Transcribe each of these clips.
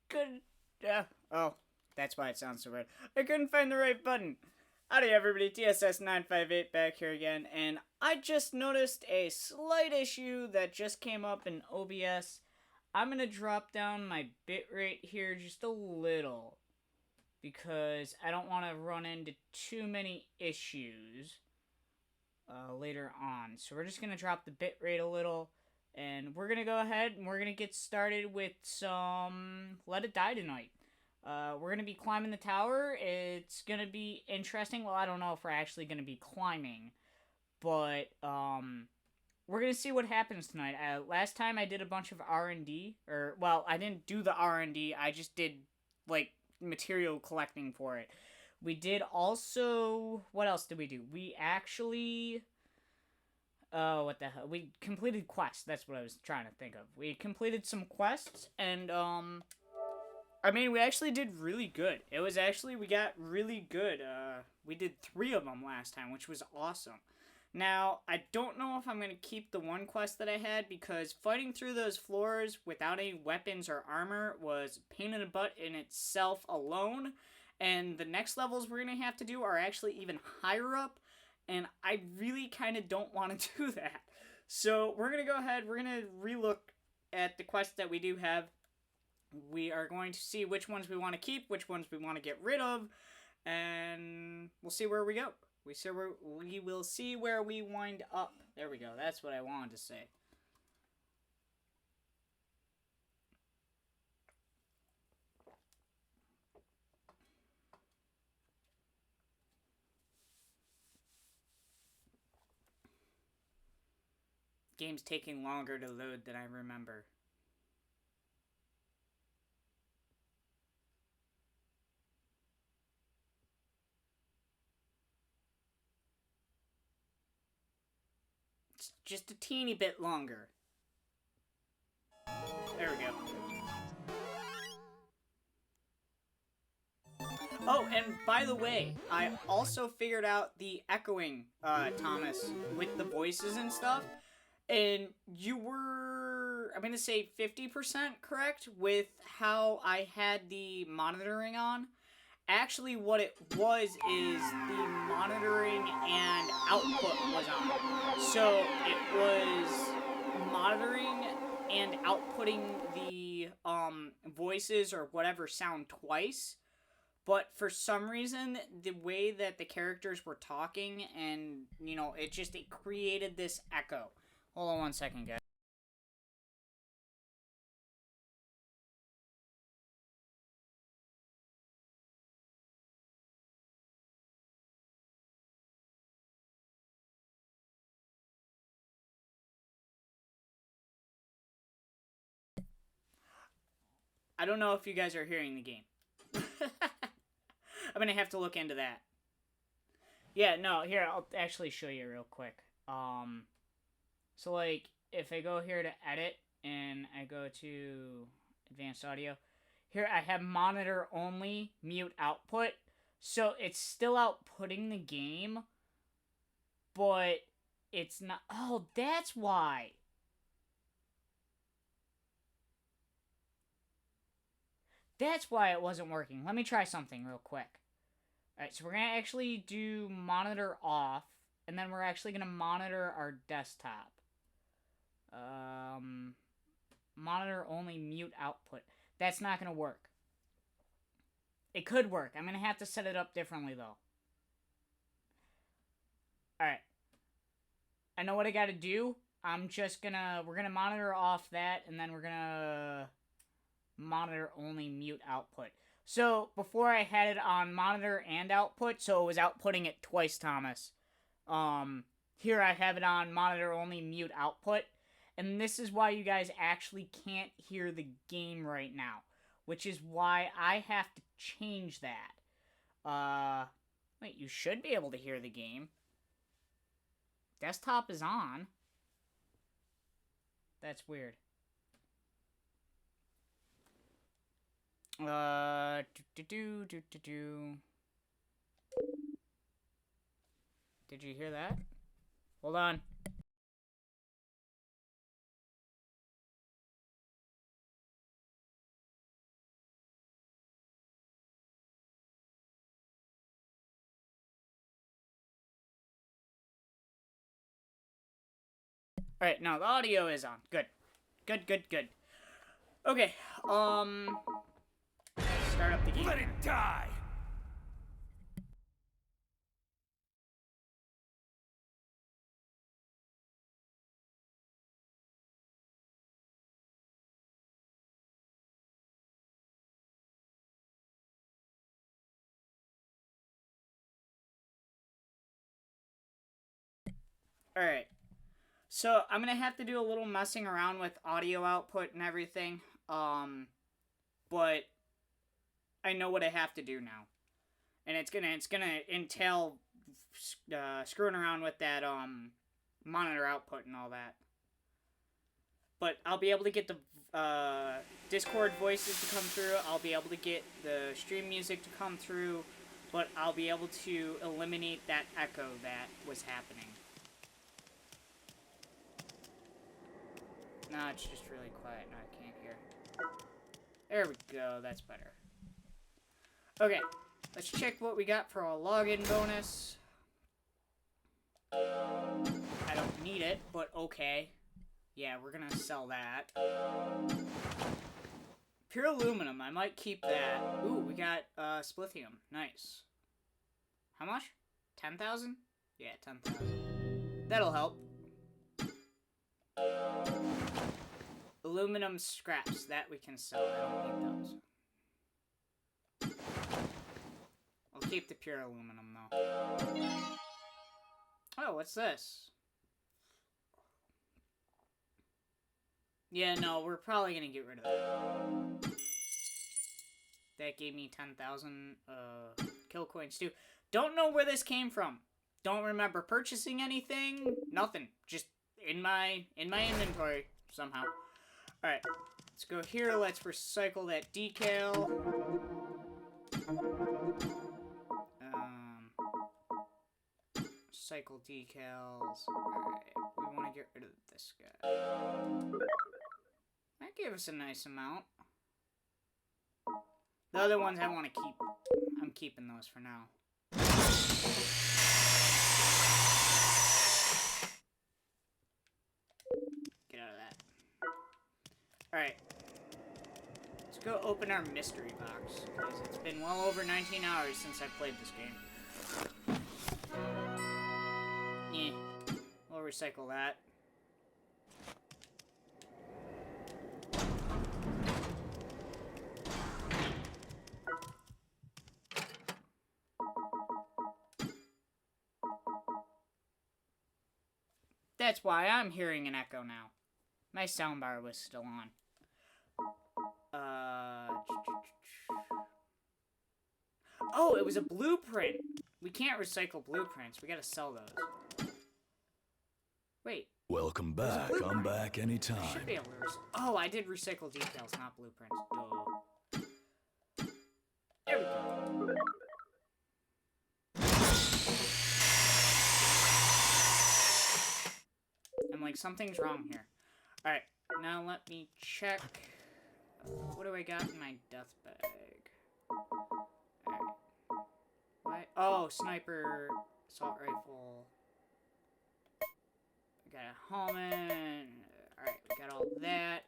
couldn't... oh, that's why it sounds so weird. I couldn't find the right button. Howdy everybody, TSS958 back here again, and I just noticed a slight issue that just came up in OBS. I'm going to drop down my bitrate here just a little, because I don't want to run into too many issues later on. So we're just going to drop the bitrate a little, and we're going to go ahead and we're going to get started with some Let It Die Tonight. We're going to be climbing the tower. It's going to be interesting. Well, I don't know if we're actually going to be climbing, but we're going to see what happens tonight. Last time I did a bunch of R&D, well, I didn't do the R&D. I just did, like, material collecting for it. We did also... What else did we do? We actually... Oh, what the hell? We completed quests. That's what I was trying to think of. We completed some quests, and, I mean, we actually did really good. It was actually... We got really good. We did 3 of them last time, which was awesome. Now, I don't know if I'm going to keep the one quest that I had, because fighting through those floors without any weapons or armor was a pain in the butt in itself alone, and the next levels we're going to have to do are actually even higher up, and I really kind of don't want to do that. So, we're going to go ahead, we're going to relook at the quests that we do have. We are going to see which ones we want to keep, which ones we want to get rid of, and we'll see where we go. We will see where we wind up. There we go. That's what I wanted to say. Game's taking longer to load than I remember. It's just a teeny bit longer. There we go. Oh, and by the way, I also figured out the echoing, Thomas, with the voices and stuff. And you were, I'm going to say 50% correct with how I had the monitoring on. Actually, what it was is the monitoring and output was on. So it was monitoring and outputting the voices or whatever sound twice. But for some reason, the way that the characters were talking and, you know, it created this echo. Hold on one second, guys. I don't know if you guys are hearing the game. I'm gonna have to look into that. Yeah, no, here, I'll actually show you real quick. So, like, if I go here to edit, and I go to advanced audio, here I have monitor only, mute output. So, it's still outputting the game, but it's not... Oh, that's why! That's why it wasn't working. Let me try something real quick. Alright, so we're going to actually do monitor off, and then we're actually going to monitor our desktop. Monitor only, mute output. That's not going to work. It could work. I'm going to have to set it up differently, though. Alright. I know what I got to do. We're going to monitor off that, and then we're going to monitor only, mute output. So, before I had it on monitor and output, so it was outputting it twice, Thomas. Here I have it on monitor only, mute output. And this is why you guys actually can't hear the game right now. Which is why I have to change that. Wait, you should be able to hear the game. Desktop is on. That's weird. Did you hear that? Hold on. Alright, now the audio is on. Good. Good. Okay, start up the game. Let it die! Alright. So, I'm gonna have to do a little messing around with audio output and everything. But I know what I have to do now. And it's gonna entail screwing around with that, monitor output and all that. But I'll be able to get the, Discord voices to come through. I'll be able to get the stream music to come through. But I'll be able to eliminate that echo that was happening. No, it's just really quiet. No, I can't hear. There we go. That's better. Okay. Let's check what we got for a login bonus. I don't need it, but okay. Yeah, we're gonna sell that. Pure aluminum. I might keep that. Ooh, we got splithium. Nice. How much? 10,000? Yeah, 10,000. That'll help. Aluminum scraps, that we can sell. I don't need those. I'll keep the pure aluminum, though. Oh, what's this? Yeah, no, we're probably gonna get rid of that. That gave me 10,000 kill coins, too. Don't know where this came from. Don't remember purchasing anything. Nothing. Just in my inventory somehow. Alright, let's go here. Let's recycle that decal. Recycle decals. Alright, we want to get rid of this guy. That gave us a nice amount. The other ones I want to keep. I'm keeping those for now. Get out of that. Alright. Let's go open our mystery box, because it's been well over 19 hours since I played this game. Yeah. We'll recycle that. That's why I'm hearing an echo now. My soundbar was still on. Oh, it was a blueprint. We can't recycle blueprints. We gotta sell those. Wait. Welcome back. Come back anytime. I should be able to oh, I did recycle details, not blueprints. Duh. There we go. I'm like, something's wrong here. Alright, now let me check. What do I got in my death bag? Alright. What? Oh, sniper, assault rifle. We got a helmet. Alright, we got all that.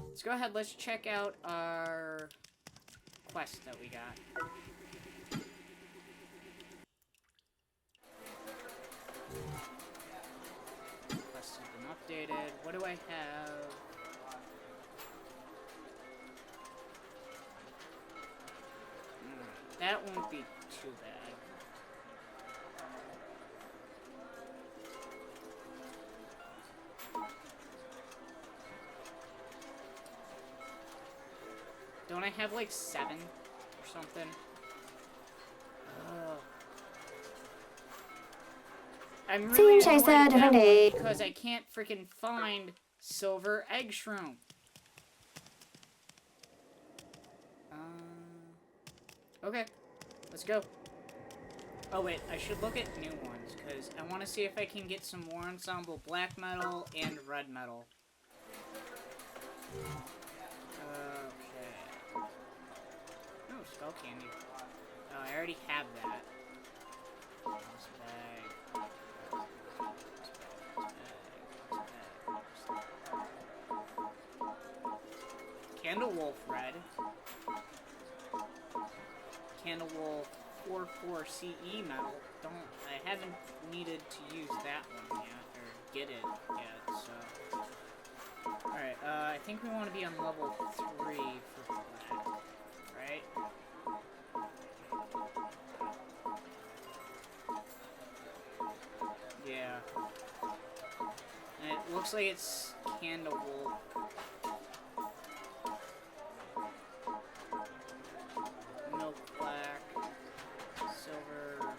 Let's go ahead, let's check out our quest that we got. Quest has been updated. What do I have? That won't be too bad. Don't I have like 7 or something? I'm really annoyed because I can't freaking find silver egg shroom. Okay, let's go. Oh wait, I should look at new ones, because I want to see if I can get some War Ensemble black metal and red metal. Okay. Oh, skull candy. Oh, I already have that. This bag. This bag. Candlewolf red. Candlewolf 44 CE metal. I haven't needed to use that one yet, or get it yet, so. Alright, I think we want to be on level 3 for black, right? Yeah. And it looks like it's Candlewolf. Milk black. Silver.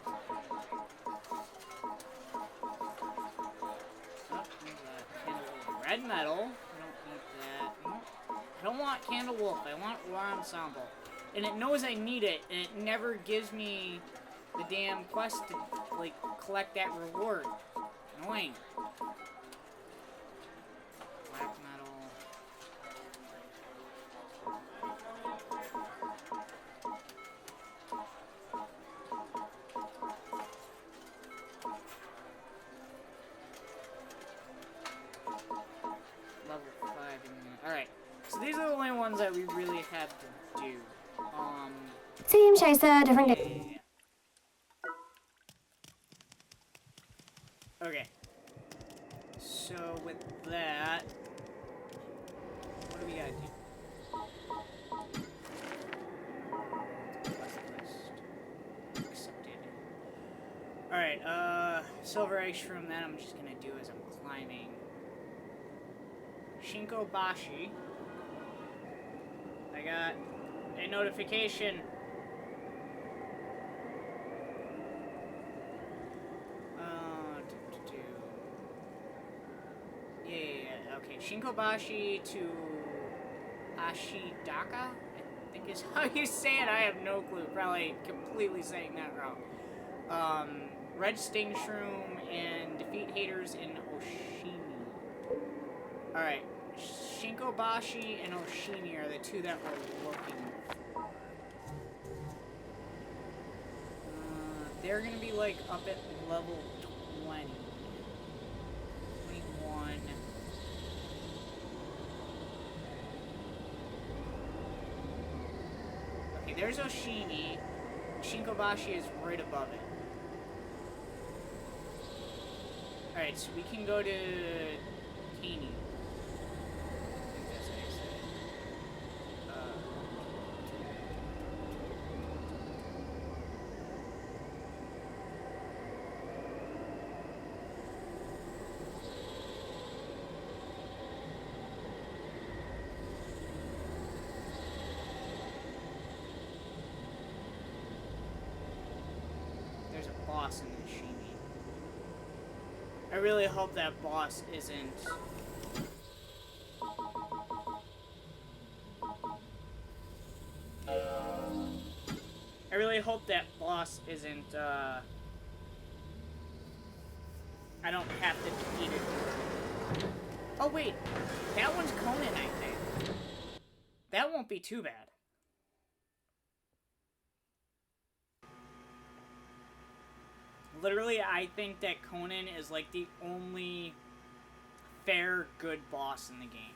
Oh, Candlewolf red metal. I don't need that. I don't want Candlewolf. I want Raw Ensemble. And it knows I need it, and it never gives me the damn quest to, like, collect that reward. Annoying. Black metal. Level 5 in there. Alright. So these are the only ones that we really have to do. Team Chaser, different day. Okay. So with that, what do we gotta do? Accepted. Alright, Silver Egg Shroom, that I'm just gonna do as I'm climbing. Shinko Bashi. I got a notification. Yeah. Okay, Shinkobashi to Ashidaka, I think is how you say it. I have no clue. Probably completely saying that wrong. Red Sting Shroom and defeat haters in Oshimi. Alright, Shinkobashi and Oshimi are the two that we're looking for. They're gonna be like up at level 20. 21. Okay, there's Oshimi. Shinkobashi is right above it. Alright, so we can go to Kini. I think that's how you say it. There's a boss in Oshimi. I really hope that boss isn't... I really hope that boss isn't, I don't have to defeat it. Oh, wait. That one's Conan, I think. That won't be too bad. Literally, I think that Conan is like the only fair, good boss in the game.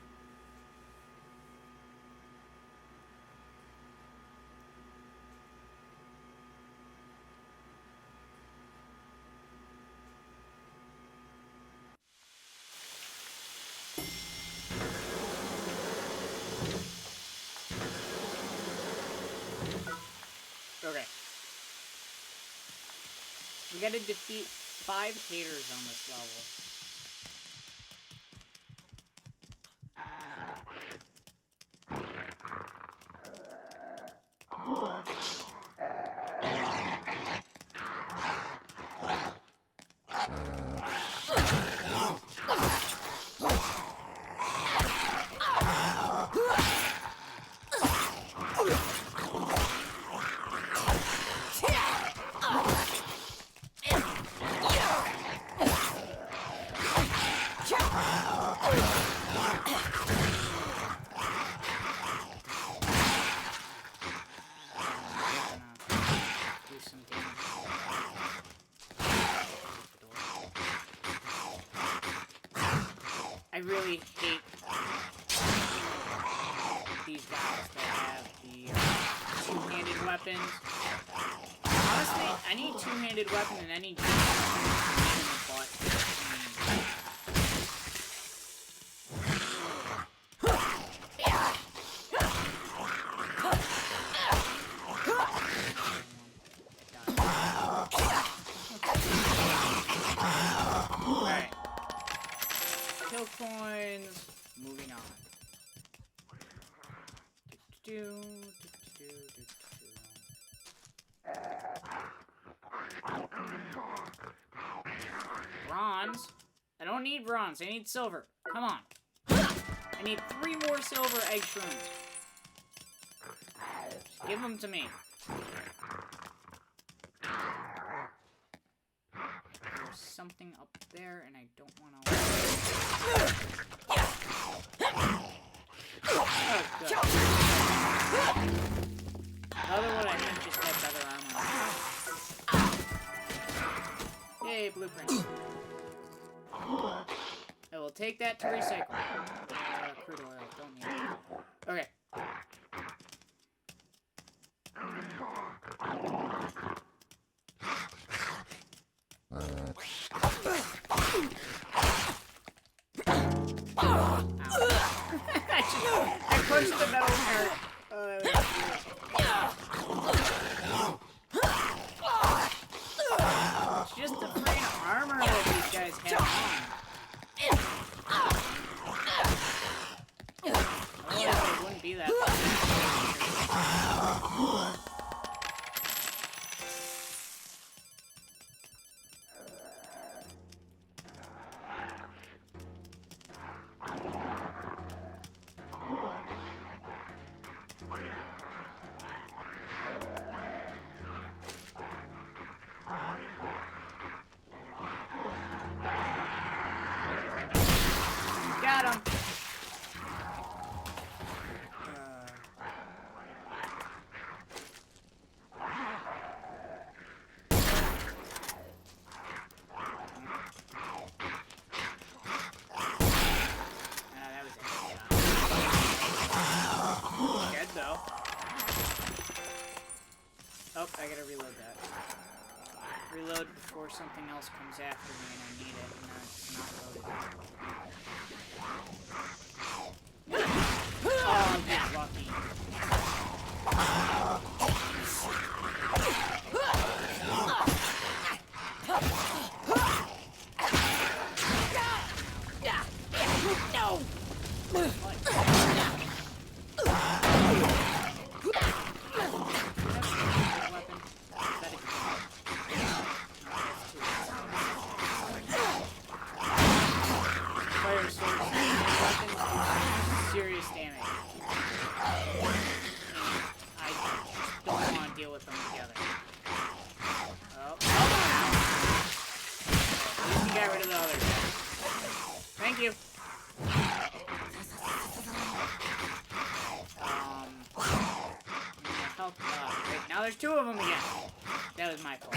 Okay. We gotta defeat 5 haters on this level. I really hate... these guys that have the two-handed weapons. Honestly, any two-handed weapon in any game in the butt. Alright. Kill coins. Moving on. Bronze? I don't need bronze. I need silver. Come on. I need 3 more silver egg shrooms. Just give them to me. There's something up there, and I don't want to... Oh, good. Another one I think just had better armor. Yay, blueprint. I will take that to recycle. Crude oil, don't need it. Okay. I punched the metal part. Oh, that was it's just the freaking armor that these guys have on. Otherwise, it wouldn't be that fun. Got him. That was it. Dead though. Oh, I gotta reload that. Reload before something else comes after me and I need it, and then it's not loaded. Oh, get lucky. No! Fire sword weapons do serious damage. I don't want to deal with them together. Oh. At least you got rid of the other guy. Thank you. Wait, now there's 2 of them again. That was my fault.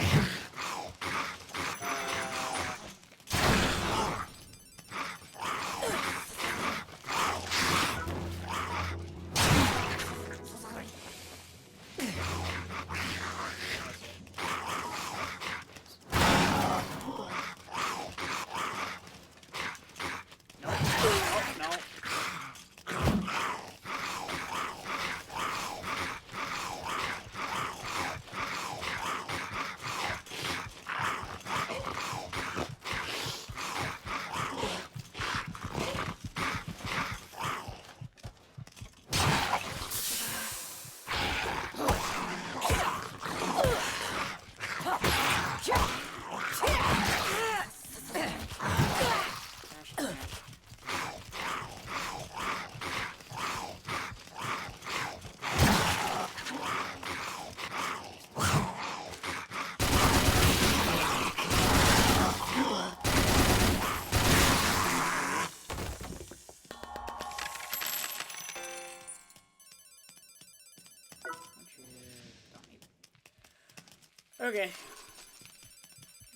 Okay.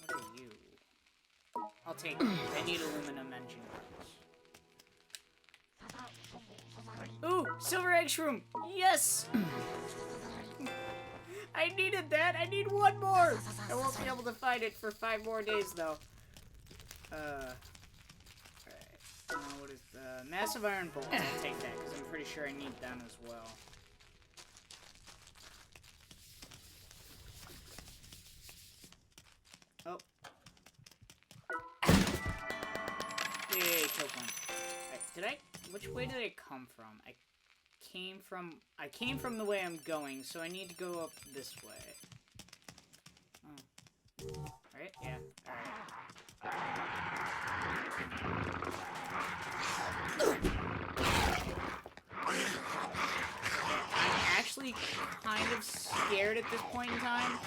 What are you? I'll take these. I need aluminum engine parts. Ooh! Silver egg shroom! Yes! I needed that! I need one more! I won't be able to find it for 5 more days, though. Alright. What is the massive iron bolts? I'll take that, because I'm pretty sure I need them as well. Oh. Yay, killed one. Right, which way did I come from? I came from the way I'm going, so I need to go up this way. Oh. Right? Yeah. I'm actually kind of scared at this point in time,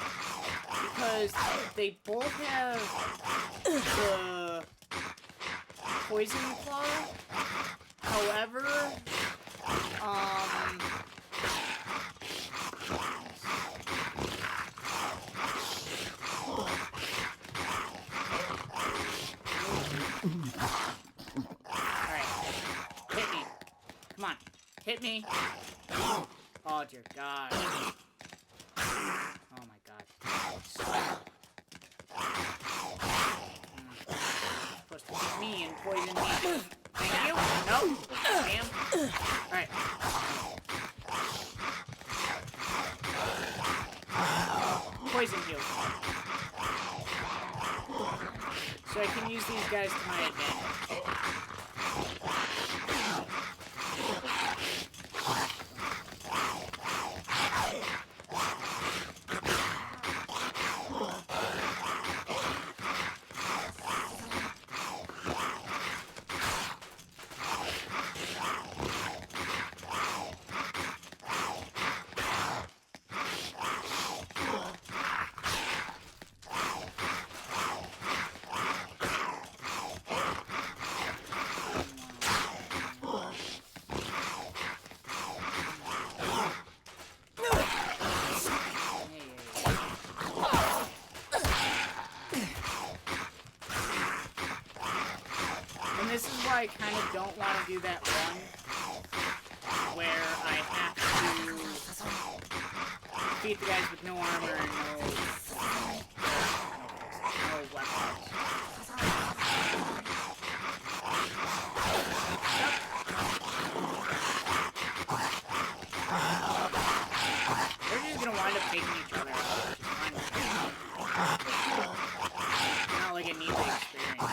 because they both have the poison claw. However, alright. Hit me. Come on. Hit me. Oh, dear God. Oh, my God. Supposed to hit me and poison me. Thank you. Nope. Damn. Alright. Poison heal. So I can use these guys to my advantage. This is why I kind of don't want to do that run where I have to defeat the guys with no armor and no weapons. They're just gonna wind up taking each other out. Not like it needs the experience.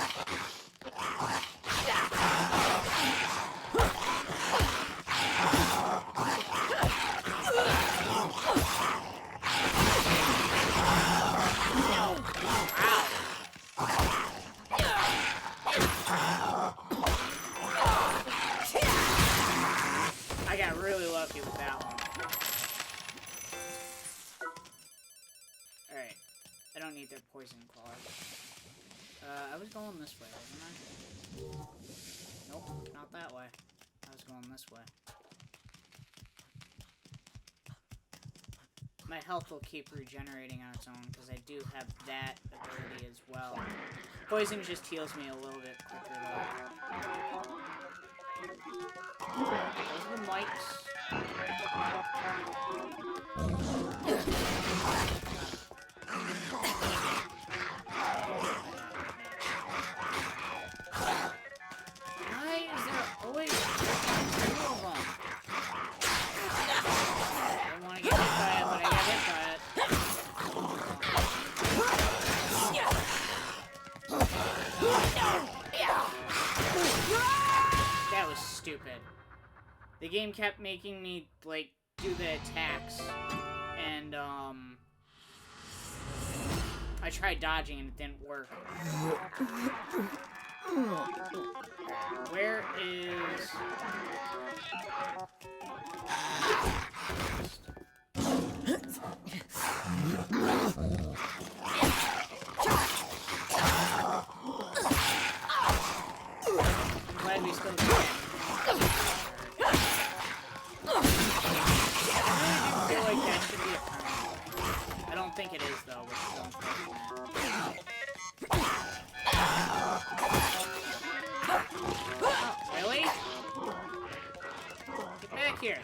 I got really lucky with that one. Alright. I don't need their poison claws. I was going this way, wasn't I? Nope, not that way. I was going this way. My health will keep regenerating on its own, because I do have that ability as well. Poison just heals me a little bit quicker, though. Those are the mics. Why is there always two of them? I don't want to get hit by it, but I got hit by it. That was stupid. The game kept making me, like, do the attacks, and, I tried dodging and it didn't work. Where is... I'm glad we still got it. I really do feel like that should be a permanent. I don't think it is, though, which is unfortunate. Oh, really? Get back here.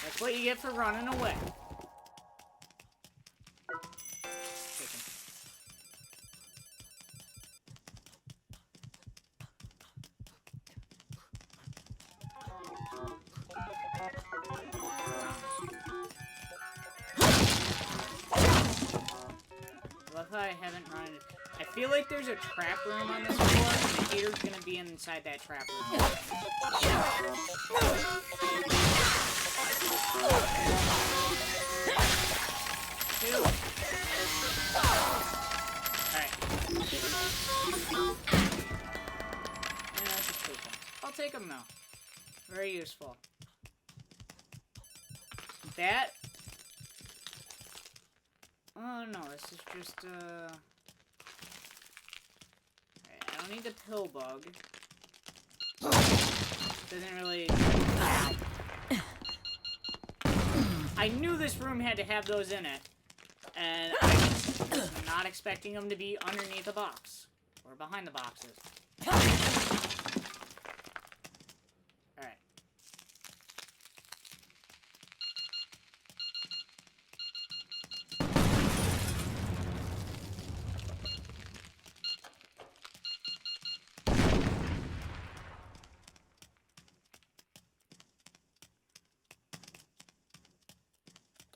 That's what you get for running away. I haven't run it. I feel like there's a trap room on this floor, and the hater's gonna be inside that trap room. Two. Alright. Yeah, that's just 2 points. I'll take them though. Very useful. That. Oh no, this is just Alright, I don't need the pill bug. Doesn't really. I knew this room had to have those in it, and I was not expecting them to be underneath the box or behind the boxes. Alright.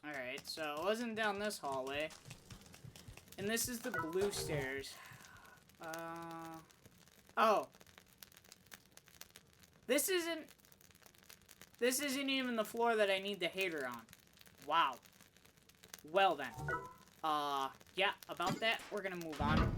Alright, so it wasn't down this hallway. And this is the blue stairs. Oh. This isn't even the floor that I need the hater on. Wow. Well then. Yeah, about that, we're gonna move on.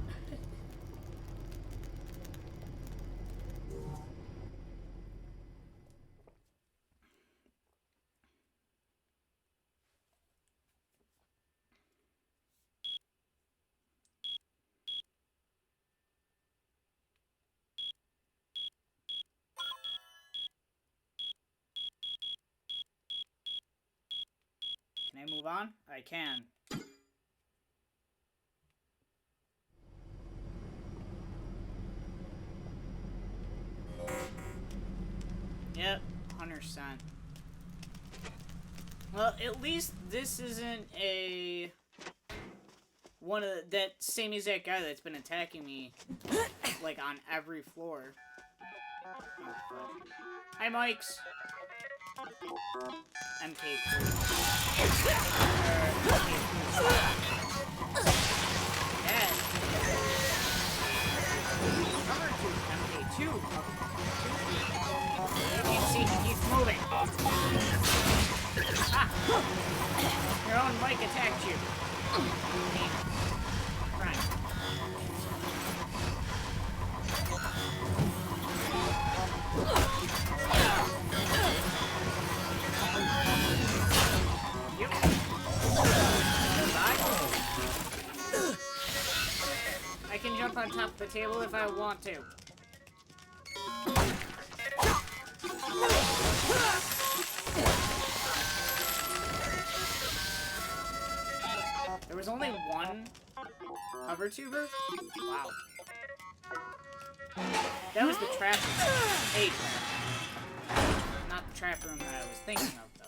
Can I move on? I can. Yep, 100%. Well, at least this isn't a... one of that same exact guy that's been attacking me, like, on every floor. Hi, Mikes! MK3. Yeah. MK2. You can see he keeps moving. Ah! Your own Mike attacked you. Right. Yep. I can jump on top of the table if I want to. There was only one hover tuber? Wow. That was the trap room. A trap. Not the trap room that I was thinking of, though.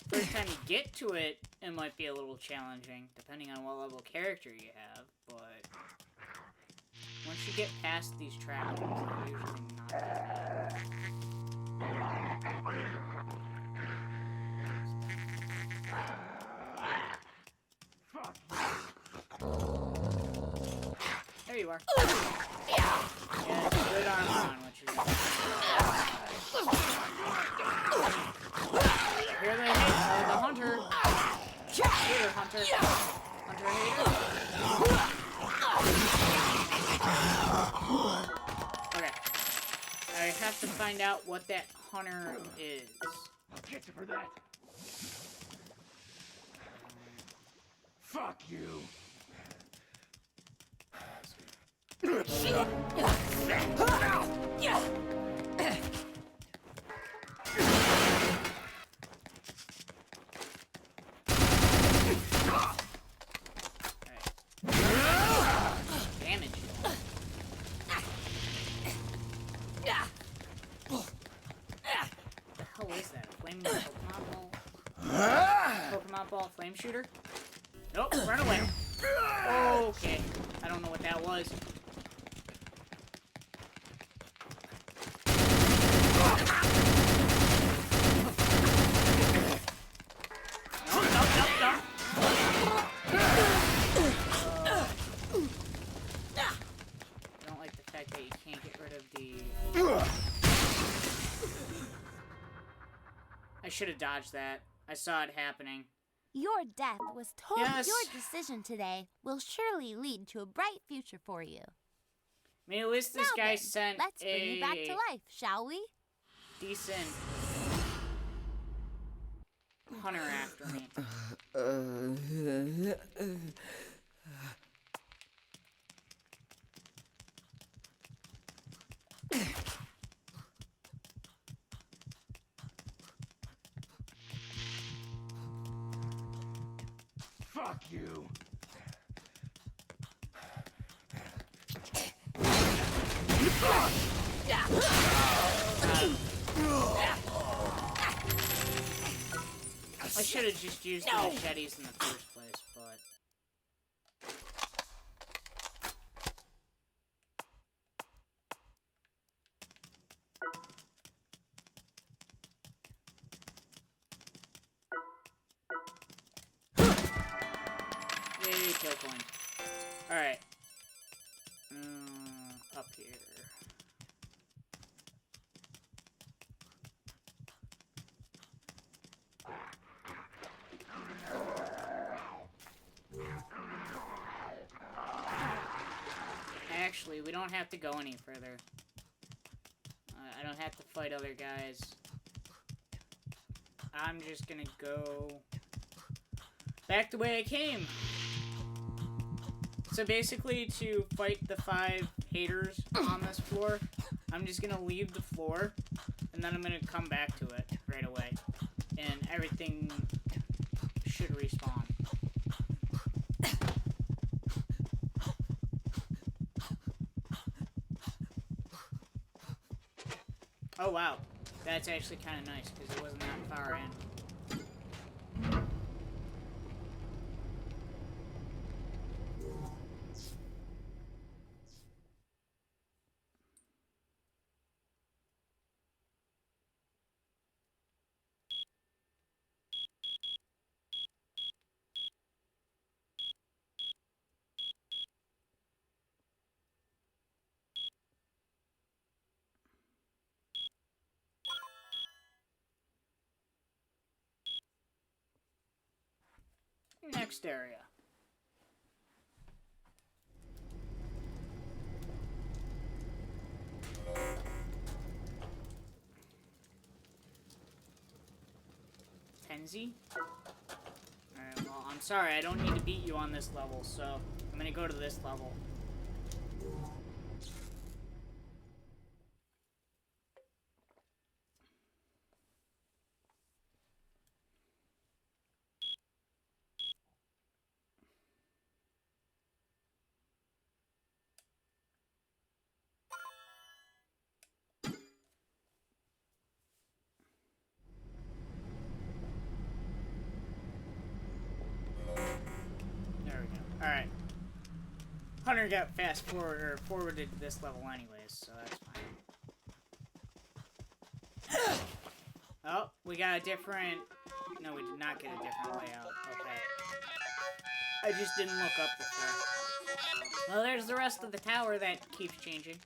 First time you get to it, it might be a little challenging, depending on what level character you have, but once you get past these trap rooms, they're usually not that bad. There you are. Yeah, it's good armor on, which is here they hit the hunter. Hater hunter. Hunter hater. Okay. I have to find out what that hunter is. I'll get you for that. Fuck you. Damage. What the hell is that? A flaming Pokemon ball? Pokemon ball flame shooter? Nope, run away. Okay. I don't know what that was. Nope. I don't like the fact that you can't get rid of the... I should have dodged that. I saw it happening. Your death was totally Yes. your decision today will surely lead to a bright future for you. I mean, at least this Now guy then, sent let's bring you back to life, shall we? decent hunter after me. Fuck you. I should have just used the machetes in the first place, but... Yay, kill point. Alright. Up here. Actually, we don't have to go any further. I don't have to fight other guys. I'm just gonna go back the way I came. So basically, to fight the 5 haters on this floor, I'm just gonna leave the floor, and then I'm gonna come back to it right away. And everything should respawn. Oh wow, that's actually kind of nice, because it wasn't that far in. Next area. Tenzi? Alright, well, I'm sorry, I don't need to beat you on this level, so I'm gonna go to this level. There we go. Alright. Hunter got forwarded to this level anyways, so that's fine. Oh, we got a different... No, we did not get a different layout. Okay. I just didn't look up before. Well, there's the rest of the tower that keeps changing.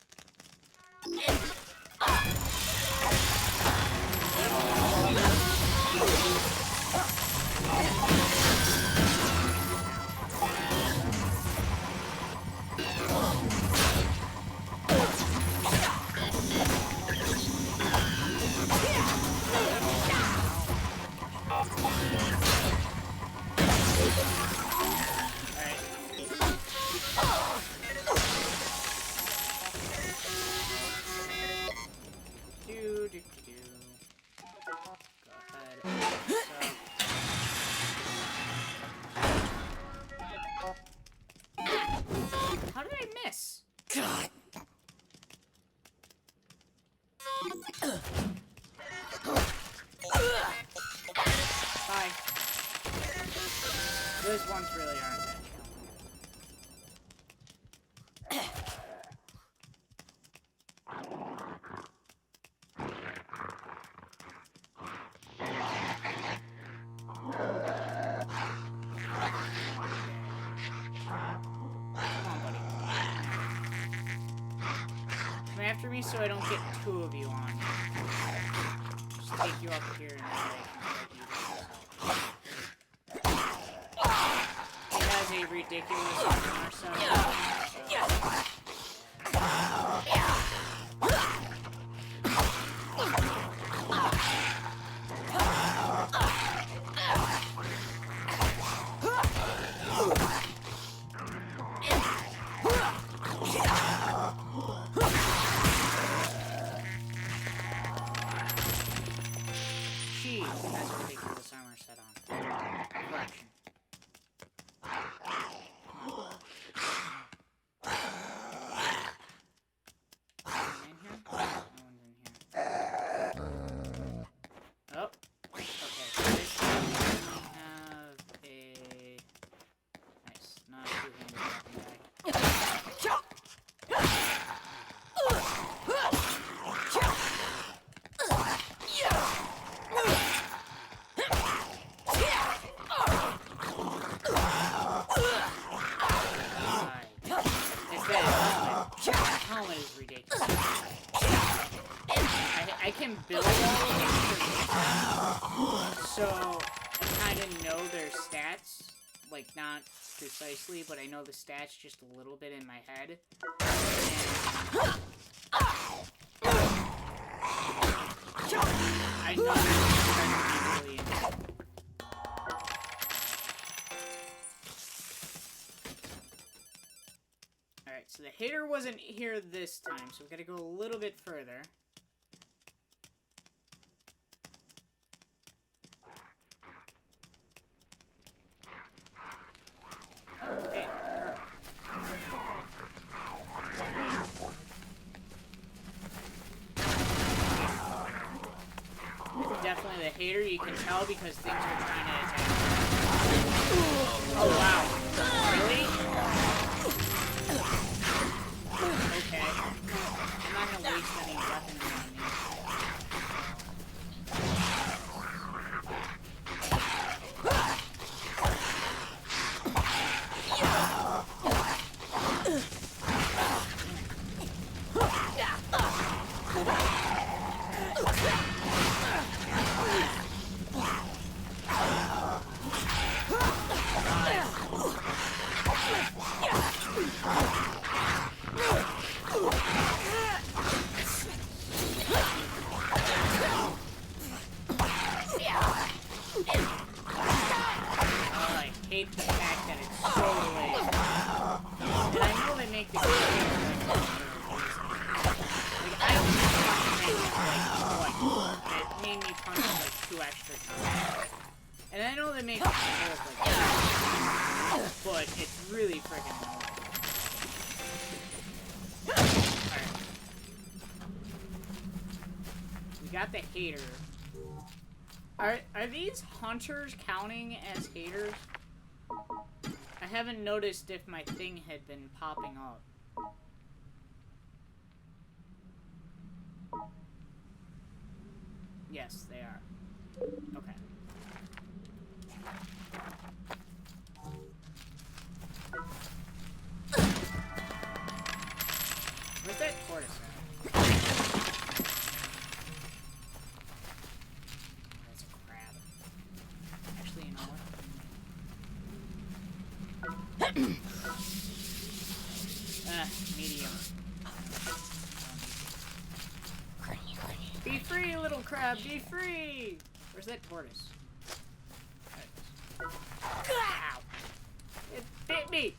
ones really aren't that Come after me so I don't get two of you on me. Just take you up here and then I can take you down. It has a ridiculous armor set. I can build all of them, so I kind of know their stats, like not precisely, but I know the stats just a little bit in my head. I know that's really Alright, so the hitter wasn't here this time, so we gotta go a little bit further. Definitely the hater, you can tell because things are trying to attack. Oh wow. Really? Okay. I'm not gonna waste any weapons on me. Hate the fact that it's so late. And I know they make the game like I don't punch like it made me punch like 2 extra times. And I know they make it like that, but it's really freaking long. Alright. We got the hater. Are these hunters counting as haters? I haven't noticed if my thing had been popping up. Yes, they are. Okay. Where's that tortoise at? That's a crab. Actually, you know what? Medium. Be free, little crab, be free! Where's that tortoise? Ow! It bit me!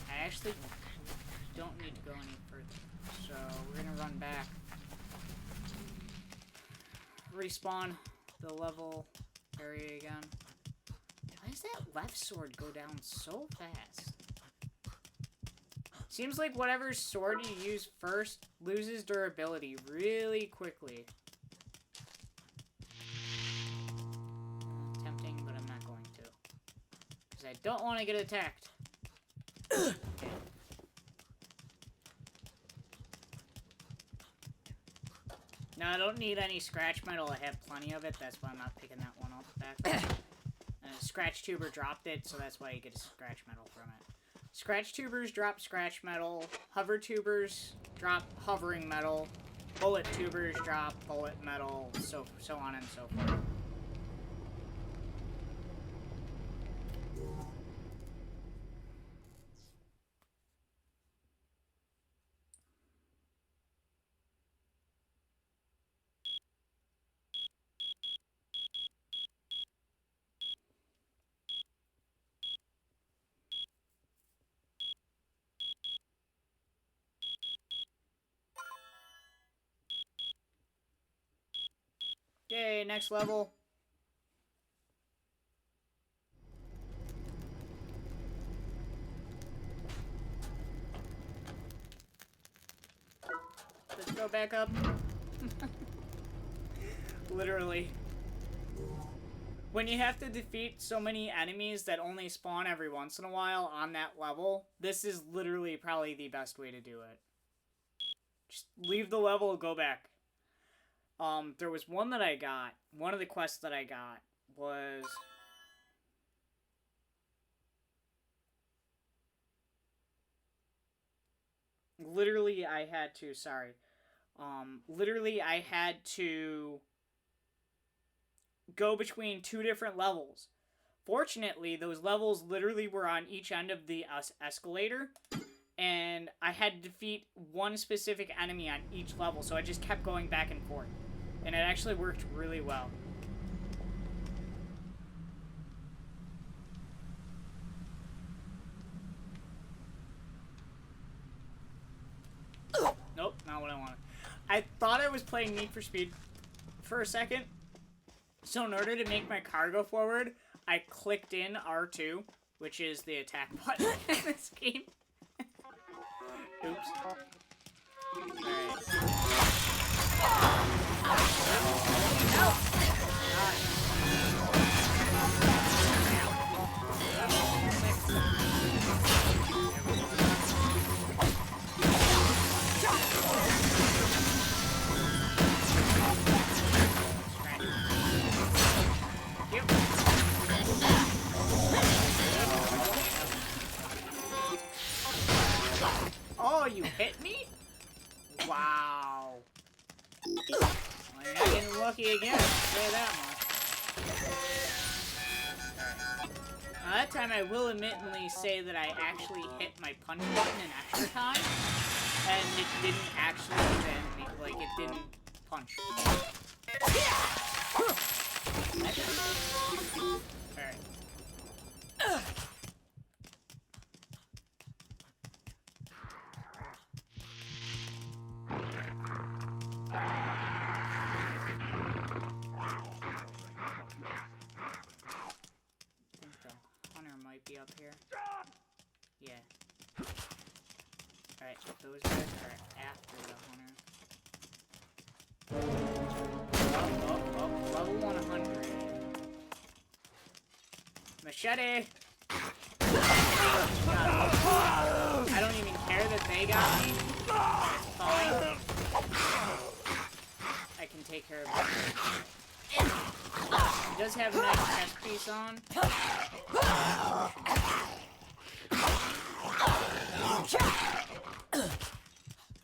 I actually don't need to go any further, so we're gonna run back. Respawn the level area again. Why does that left sword go down so fast? Seems like whatever sword you use first loses durability really quickly. Tempting, but I'm not going to. Because I don't want to get attacked. Okay. No, I don't need any scratch metal. I have plenty of it. That's why I'm not picking that one up back. Scratch tuber dropped it, so that's why you get a scratch metal from it. Scratch tubers drop scratch metal. Hover tubers drop hovering metal. Bullet tubers drop bullet metal. So on and so forth. Yay, next level. Let's go back up. Literally. When you have to defeat so many enemies that only spawn every once in a while on that level, this is literally probably the best way to do it. Just leave the level and go back. There was one that I got. One of the quests that I got was... Literally, I had to... Sorry. Literally, I had to go between two different levels. Fortunately, those levels literally were on each end of the escalator. And I had to defeat one specific enemy on each level. So I just kept going back and forth. And it actually worked really well. Nope, not what I wanted. I thought I was playing Need for Speed for a second. So in order to make my car go forward, I clicked in R2, which is the attack button in this game. Oops. Oh, you hit me? Wow. Well, you're not getting lucky again, I'll say that much. Alright. Now, that time I will admittedly say that I actually hit my punch button an extra time, and it didn't actually hit me, like, it didn't punch. Alright. Be up here. Yeah. Alright, those guys are after the hunter. Oh, level 100. Machete! I don't even care that they got me. It's fine. I can take care of it. He does have a nice chest piece on.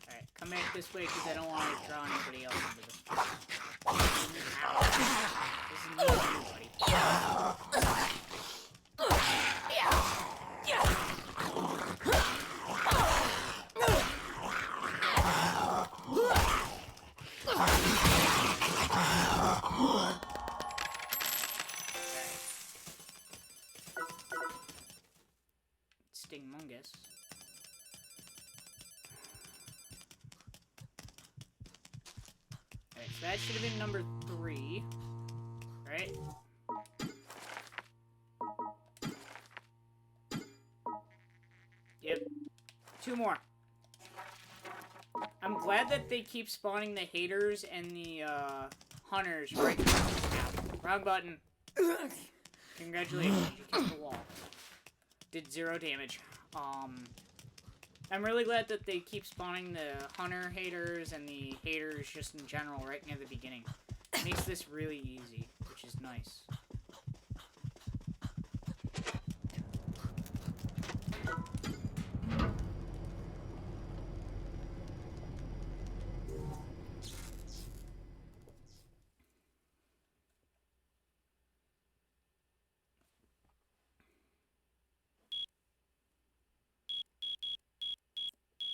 Alright, come back this way because I don't want to draw anybody else into this. This is new everybody. Stingmungus. Alright, so that should have been number 3. Right? Yep. 2 more. I'm glad that they keep spawning the haters and the hunters right now. Wrong button. Congratulations, you kissed the wall. Did 0 damage. I'm really glad that they keep spawning the hunter haters and the haters just in general right near the beginning. It makes this really easy, which is nice.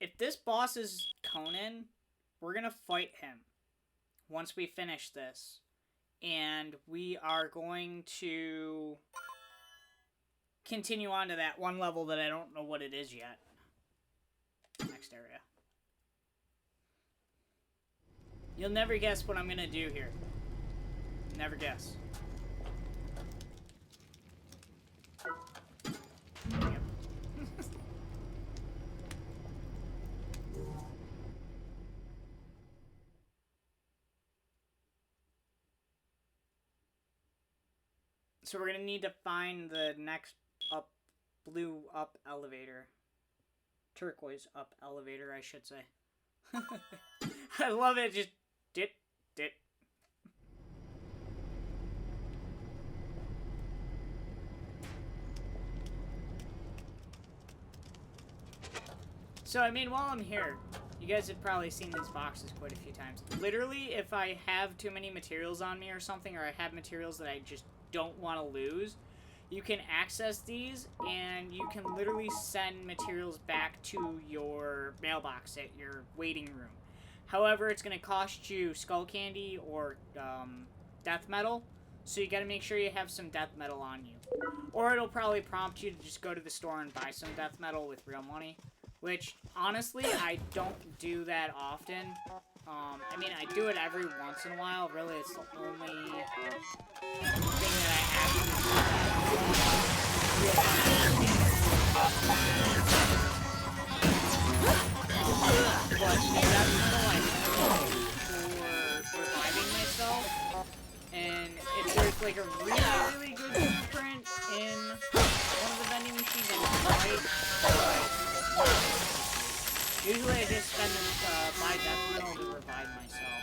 If this boss is Conan, we're gonna fight him once we finish this. And we are going to continue on to that one level that I don't know what it is yet. Next area. You'll never guess what I'm gonna do here. Never guess. Yep. So we're gonna need to find the next blue up elevator. Turquoise up elevator, I should say. I love it, just dit. So, I mean, while I'm here, you guys have probably seen these boxes quite a few times. Literally, if I have too many materials on me or something, or I have materials that I just don't want to lose, you can access these, and you can literally send materials back to your mailbox at your waiting room. However, it's going to cost you skull candy or death metal, so you got to make sure you have some death metal on you. Or it'll probably prompt you to just go to the store and buy some death metal with real money, which, honestly, I don't do that often. I mean, I do it every once in a while. Really, it's the only thing that I actually but that's for reviving myself. And if there's like a really good blueprint in one of the vending machines, and it's right. Usually I just spend buy death metal to revive myself.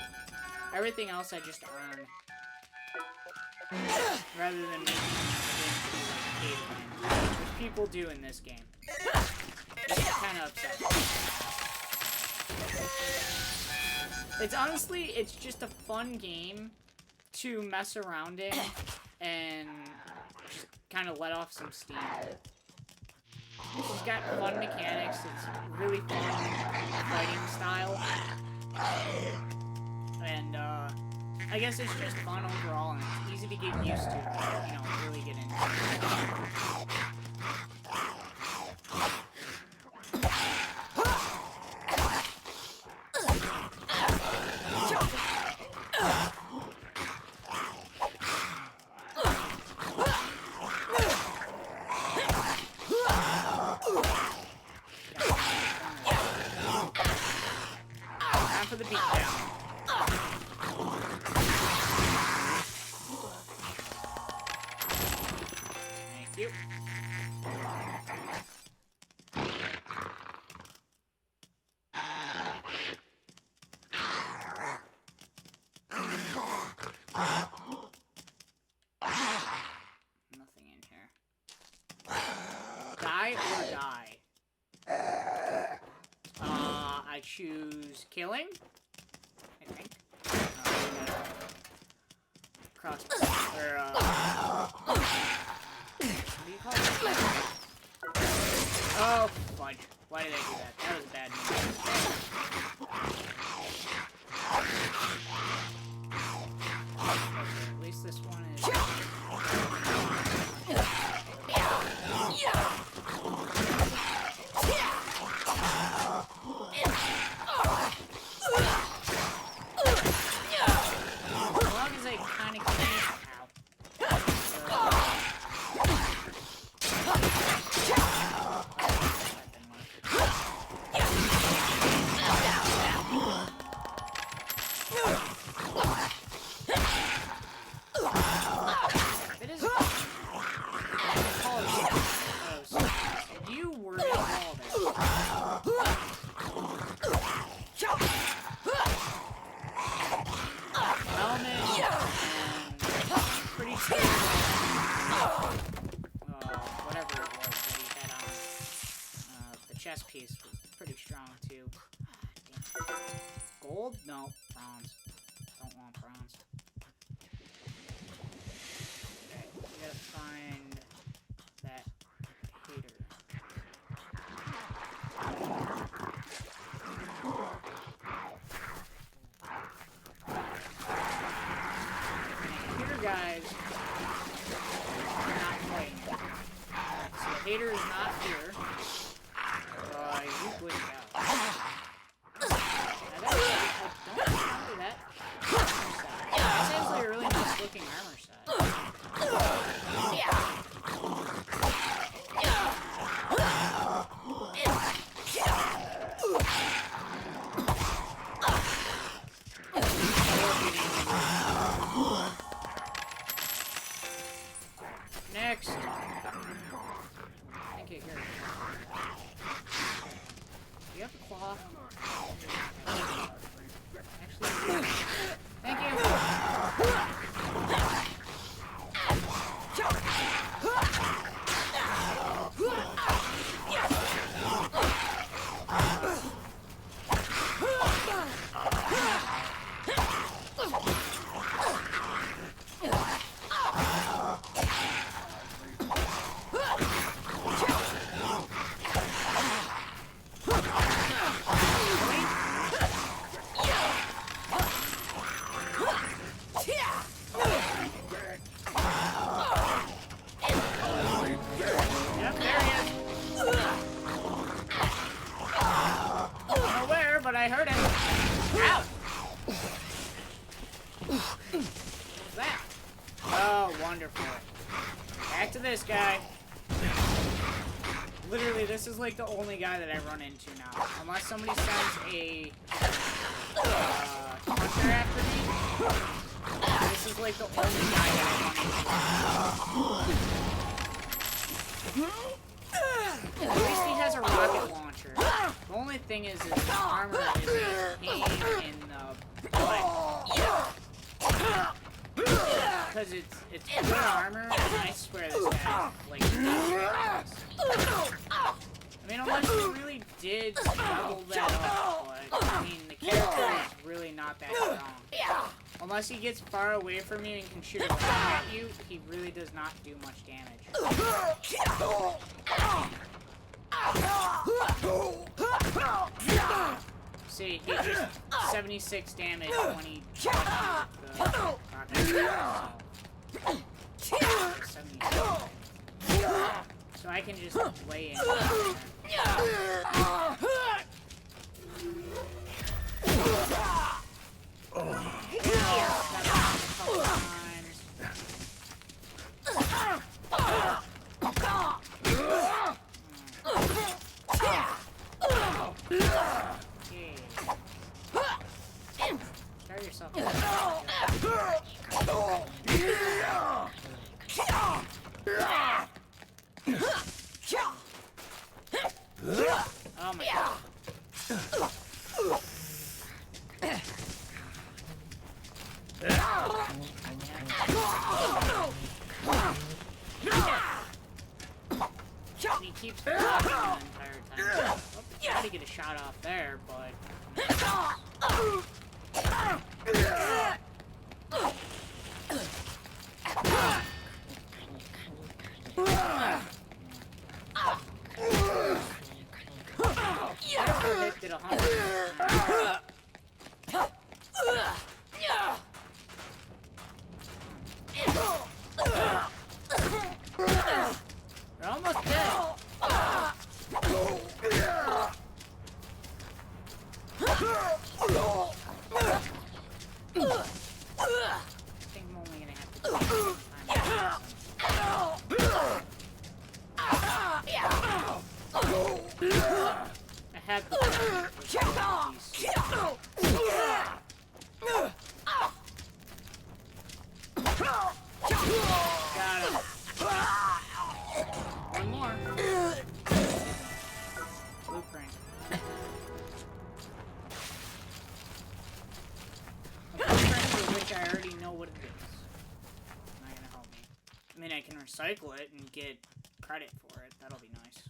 Everything else I just earn. Rather than making it like paid, which people do in this game. It's kind of upsetting. It's honestly, it's just a fun game to mess around in and just kind of let off some steam. It's got fun mechanics, it's really fun fighting style, and I guess it's just fun overall, and it's easy to get used to, you know, really get into it. For the beatdown. Thank you. Nothing in here. Die or die? I choose killing. I think. Crossbow. Or, what do you call it? Oh, fudge. Why did I do that? That was a bad move. Okay, at least this one is... chest piece was pretty strong too. Ah, damn. Gold? No, bronze. Don't want bronze. Okay, we gotta find that hater. Hater guys are not playing. So the hater is not here. You glitched out. Now don't remember that. That's actually a really nice looking armor set. Next. I can't hear it. Do you have a claw? Actually, thank you. But I heard it. Ow! What was that? Oh, wonderful. Back to this guy. Literally, this is like the only guy that I run into now. Unless somebody sends a hunter after me. This is like the only guy that I run into. At least he has a rocket launcher. The only thing is his armor is a pain in the butt. Because it's good armor, and I swear this guy, like, I mean, unless he really did level that up, but, I mean, the character is really not that strong. Unless he gets far away from you and can shoot a gun at you, he really does not do much damage. See, he just 76 damage when he shot the rocket. So 76. So I can just lay in there. Start yourself. Oh my god. And he keeps blocking the entire time. Oh, try to get a shot off there, but did 100. We're almost dead. I think I'm only gonna have to do I had the got him. One more. Blueprint. A blueprint for which I already know what it is. Not gonna help me. I mean, I can recycle it and get credit for it. That'll be nice.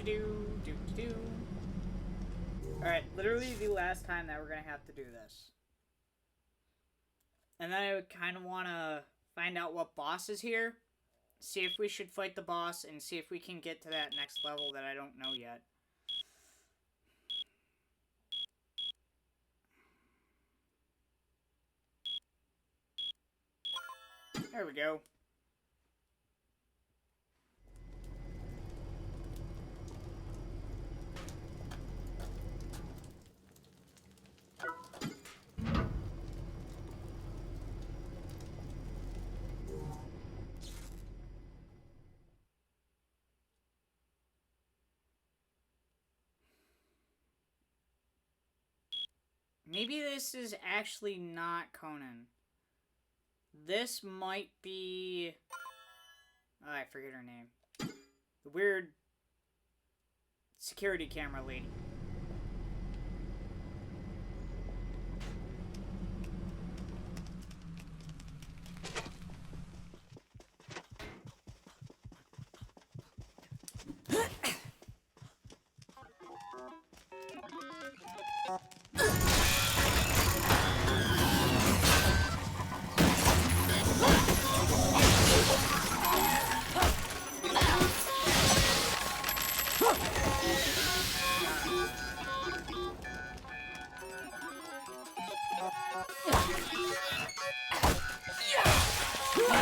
Do-do-do-do-do-do. Alright, literally the last time that we're gonna have to do this. And then I would kind of want to find out what boss is here. See if we should fight the boss and see if we can get to that next level that I don't know yet. There we go. Maybe this is actually not Conan. This might be... Oh, I forget her name. The weird security camera lady.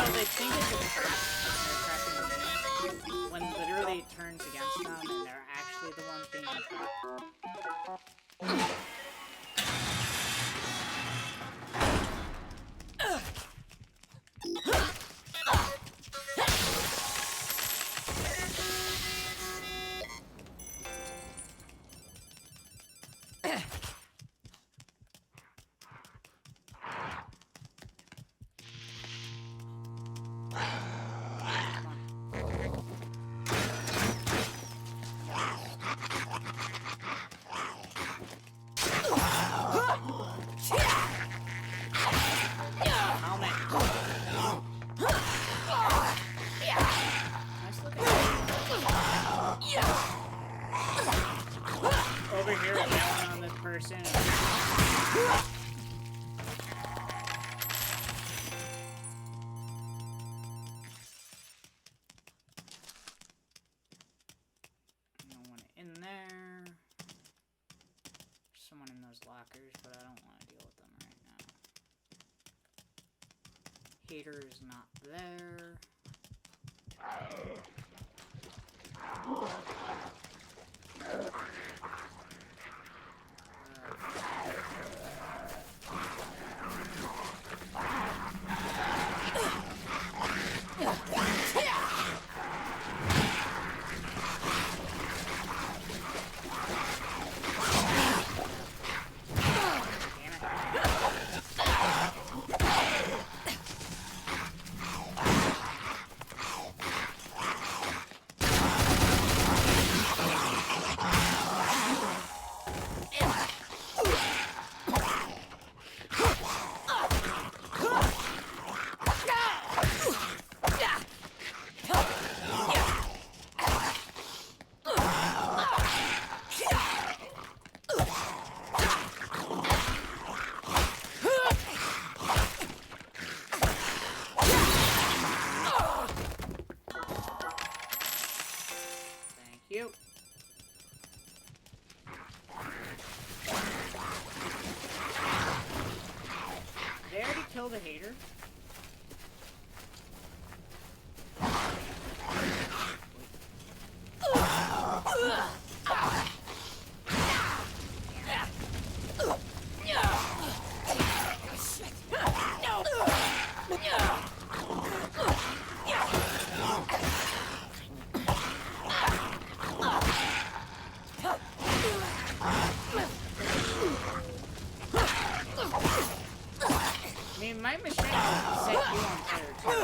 They think it's a trap, they're trapping the game, when literally it turns against them and they're actually the ones being trapped. Over here, bailing on this person. I don't want it in there. There's someone in those lockers, but I don't want to deal with them right now. Hater is not there. You. They already killed a hater. I mean, my machine will set you on fire too,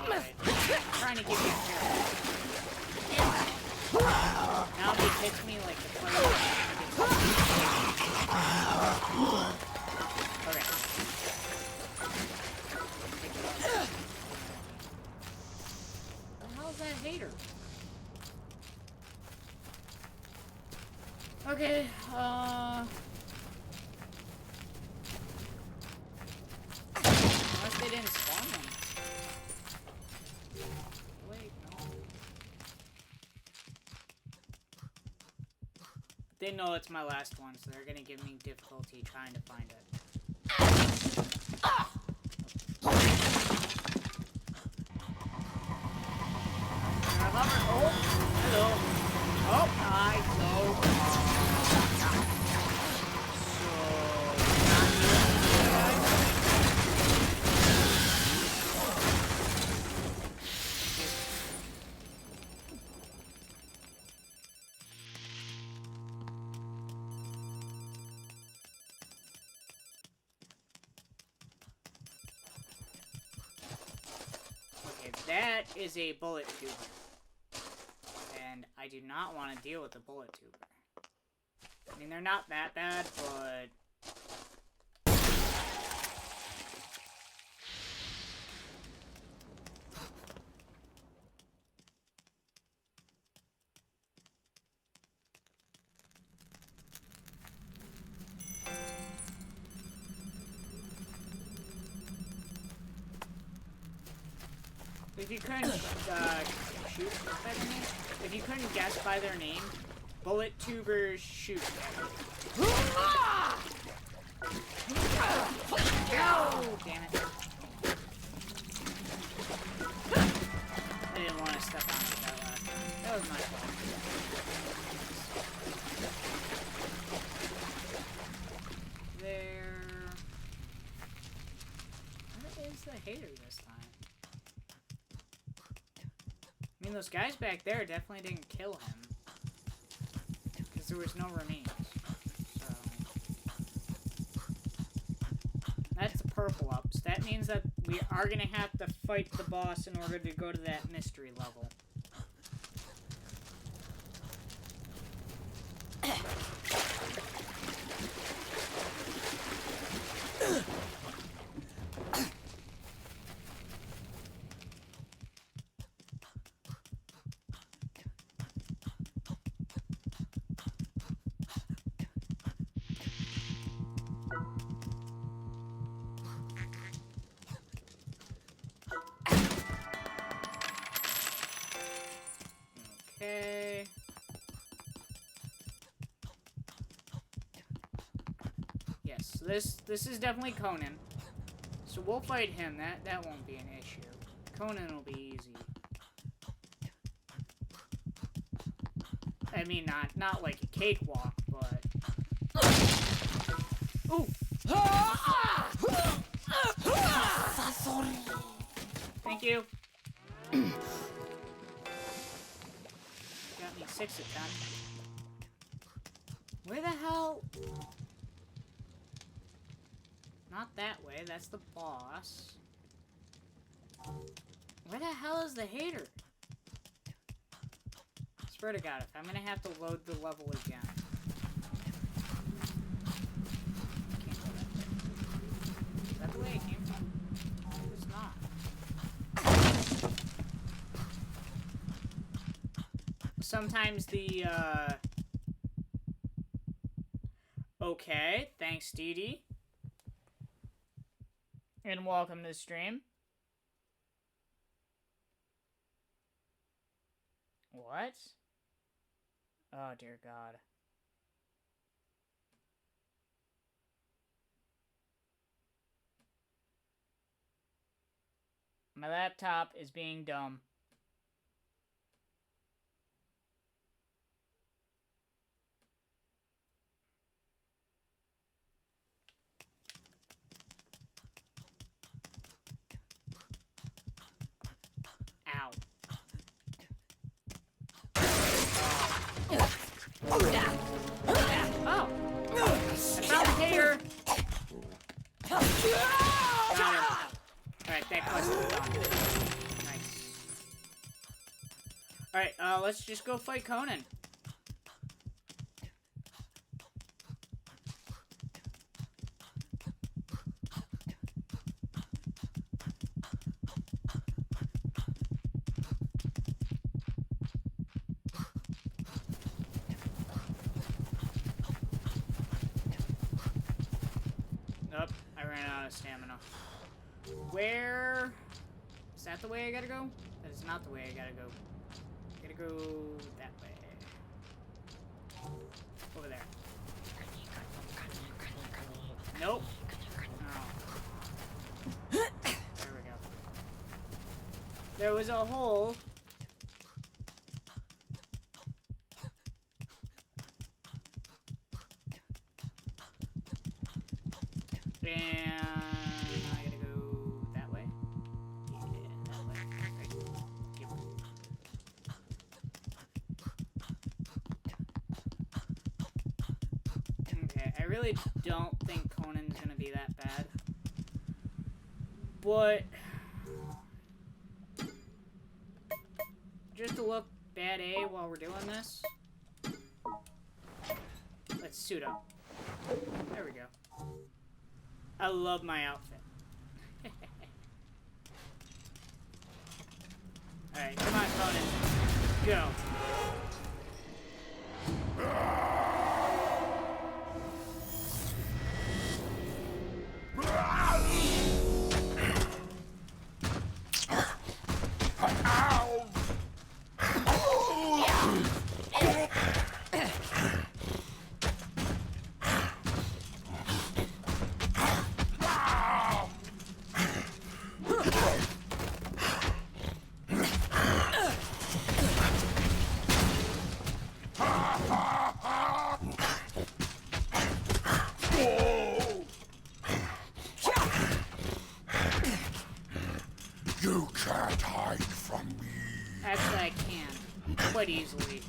but I'm trying to give you a kill. Now if he hits me like the fire, okay. What the hell's that hater? Okay, unless they didn't spawn them. Wait, no. They know it's my last one, so they're gonna give me difficulty trying to find it. Oh, hello. Oh, I know. Okay, that is a bullet tuber. And I do not want to deal with the bullet tuber. I mean, they're not that bad, but... If you couldn't, shoot by their name? If you couldn't guess by their name, bullet tubers shoot. Oh, damn it. I didn't want to step on it that last time. That was my fault. There... Where is the hater this time? I mean, those guys back there definitely didn't kill him. Because there was no remains. So... That's the purple ups. That means that we are going to have to fight the boss in order to go to that mystery level. Okay. Yes, this is definitely Conan. So we'll fight him. That won't be an issue. Conan will be easy. I mean, not like a cakewalk, but... Ooh! Thank you. Got me 6 of 10. Where the hell? Not that way, that's the boss. Where the hell is the hater? Swear to God, if I'm gonna have to load the level again. Can't go that way. Is that the way it came from? It's not. Sometimes the, Okay, thanks, Dee Dee. And welcome to the stream. What? Oh, dear God. My laptop is being dumb. Ow. Oh! I found the hater! Got him. Alright, that quest is done. Nice. Alright, let's just go fight Conan. out of stamina. Where... Is that the way I gotta go? That is not the way I gotta go. I gotta go that way. Over there. Nope. No. There we go. There was a hole. And I gotta go that way. Yeah, that way. Right. Yep. Okay, I really don't think Conan's gonna be that bad. But just to look bad A while we're doing this, let's suit up. There we go. I love my outfit. Alright, come on, Conan. Go. You can't hide from me. Actually, I can. Quite easily.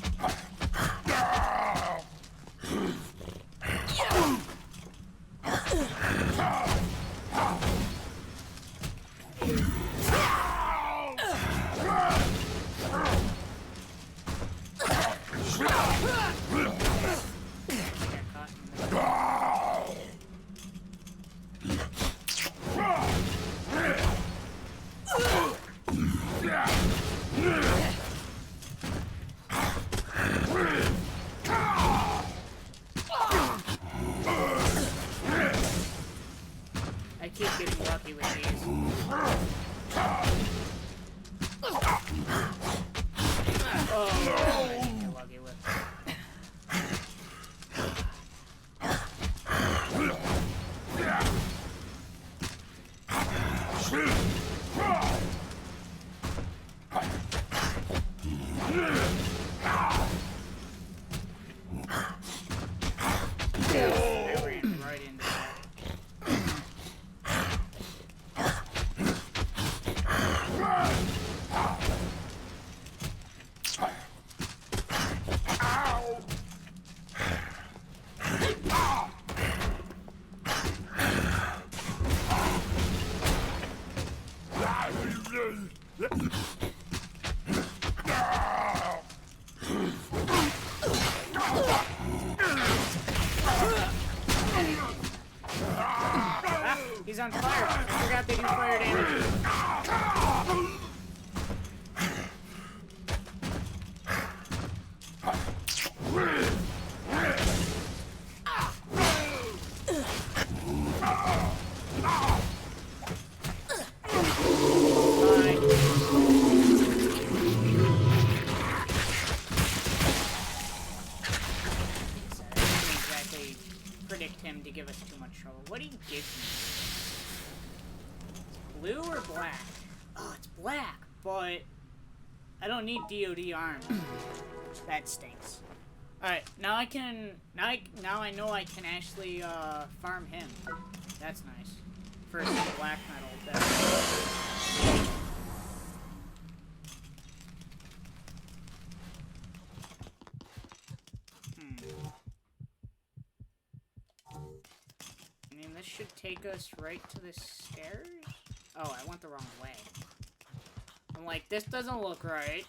I keep getting lucky with these. Oh, I didn't get lucky with. I ran right into that. Ah, he's on fire. I forgot they do fire damage. Predict him to give us too much trouble. What do you give me? Blue or black? Oh, it's black, but I don't need DoD arms. That stinks. Alright, now I can... Now I know I can actually, farm him. That's nice. First black metal. I mean, this should take us right to the stairs? Oh, I went the wrong way. I'm like, this doesn't look right.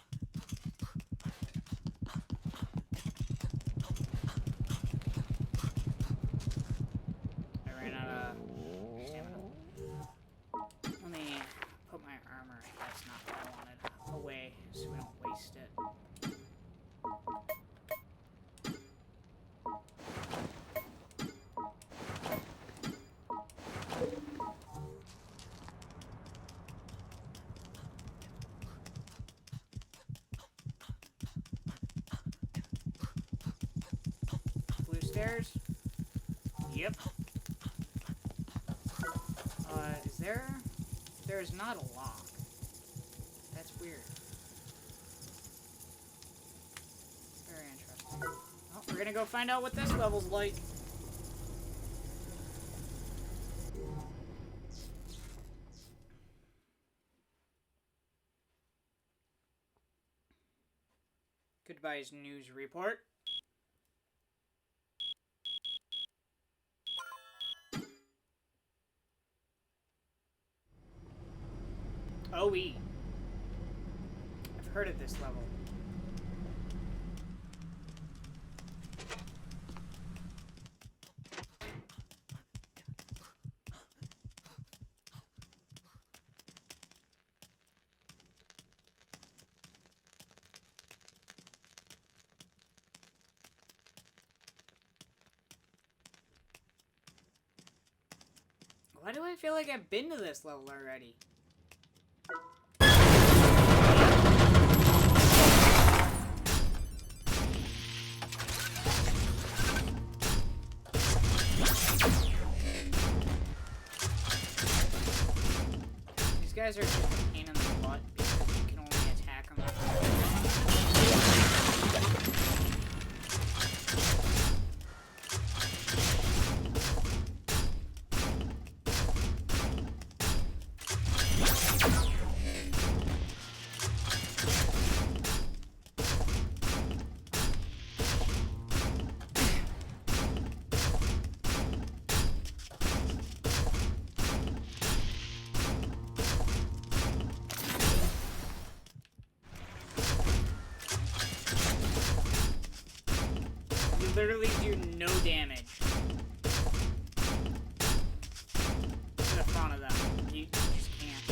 I ran out of stamina. Let me put my armor, that's not what I wanted, away so we don't waste it. stairs? Yep. Is there? There's not a lock. That's weird. Very interesting. Well, we're gonna go find out what this level's like. Goodbye's news report. OE. I've heard of this level. Why do I feel like I've been to this level already? These guys are just a pain in the butt because you can only attack them. Literally do no damage to the front of them. You just can't.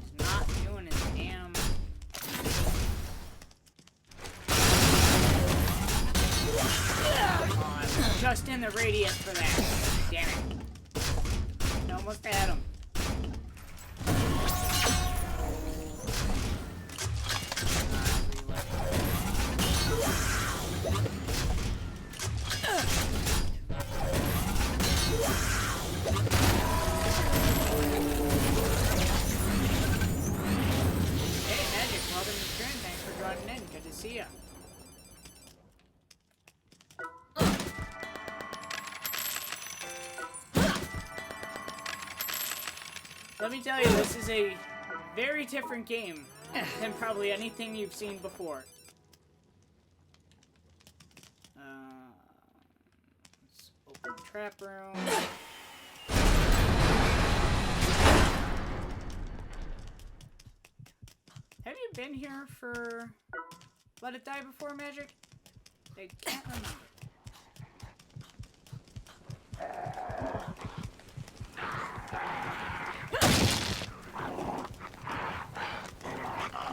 He's not doing his damn. Oh, I was just in the radius for that. Damn it. I almost had him. See ya. Let me tell you, this is a very different game than probably anything you've seen before. Let's open the trap room. Have you been here for Let It Die before, Magic? I can't remember.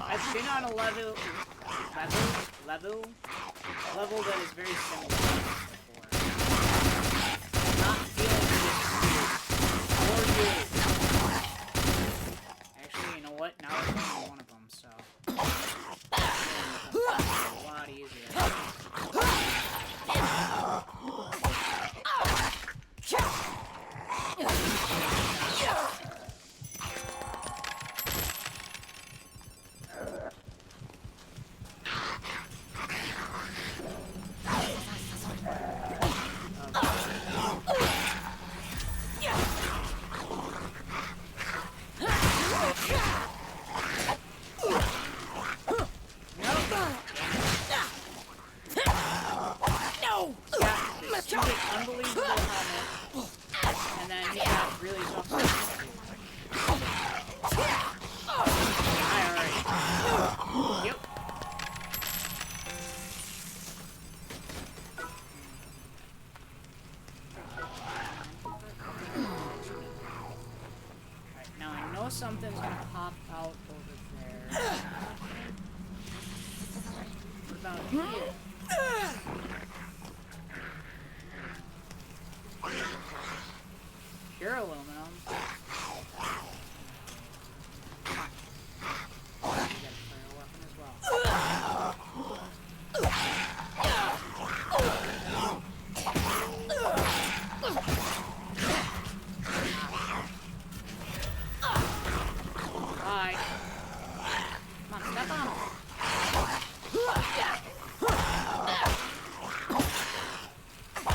I've been on a level that is very similar to this before. Not feeling this or you. Actually, you know what? Now I'm on one of them, so a lot easier. Unbelievable helmet, and then he got really tough. Alright. Yep. Alright, now I know something's gonna pop out over there. What about here? Pure aluminum. You got a fire weapon as well. Die. Come on, step on him. I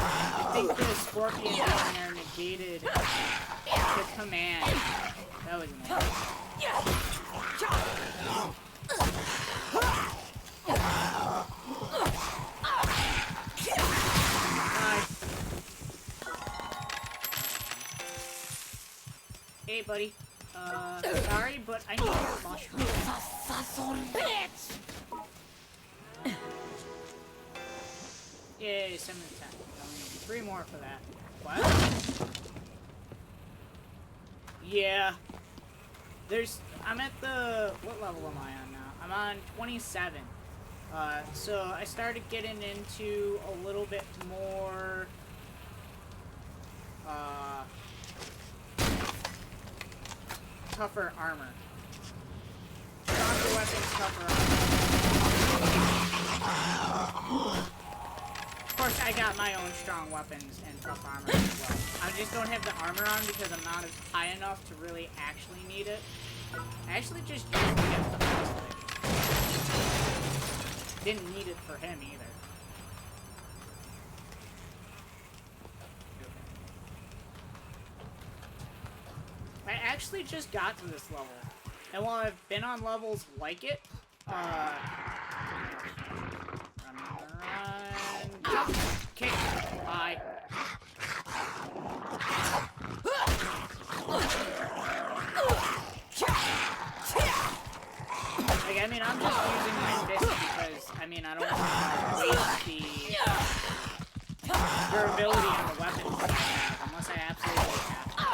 think the scorpion down there negated the command. That was nice. Hey, buddy. Sorry, but I need your mushroom. Yay, 7 to 10. Only need 3 more for that. What? Yeah. I'm at the, what level am I on now? I'm on 27. So I started getting into a little bit more, tougher armor. Stronger weapons, tougher armor. Of course, I got my own strong weapons and tough armor as well. I just don't have the armor on because I'm not as high enough to really actually need it. I actually just used it against the PlayStation. Didn't need it for him either. I actually just got to this level. And while I've been on levels like it, run, jump, kick, bye. Like, I mean, I'm just using my fist because, I mean, I don't want to waste the durability on the weapons that I have, unless I absolutely have to.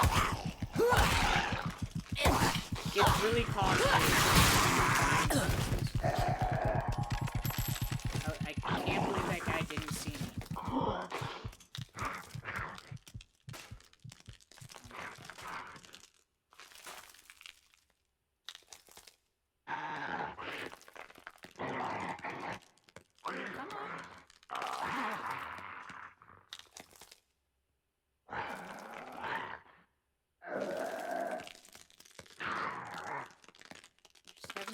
It's really costly. I can't believe that guy didn't see me.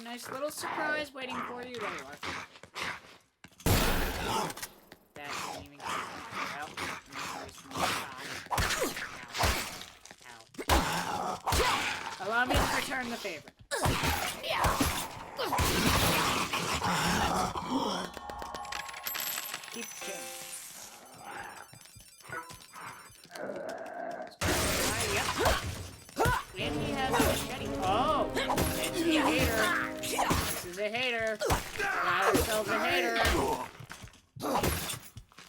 Nice little surprise waiting for you. There you are. That didn't even well, ow. Allow me to return the favor. Keep chilling. Yep. And he has a machete. Oh! It's a hater. This is a hater. Got ourselves a hater. Got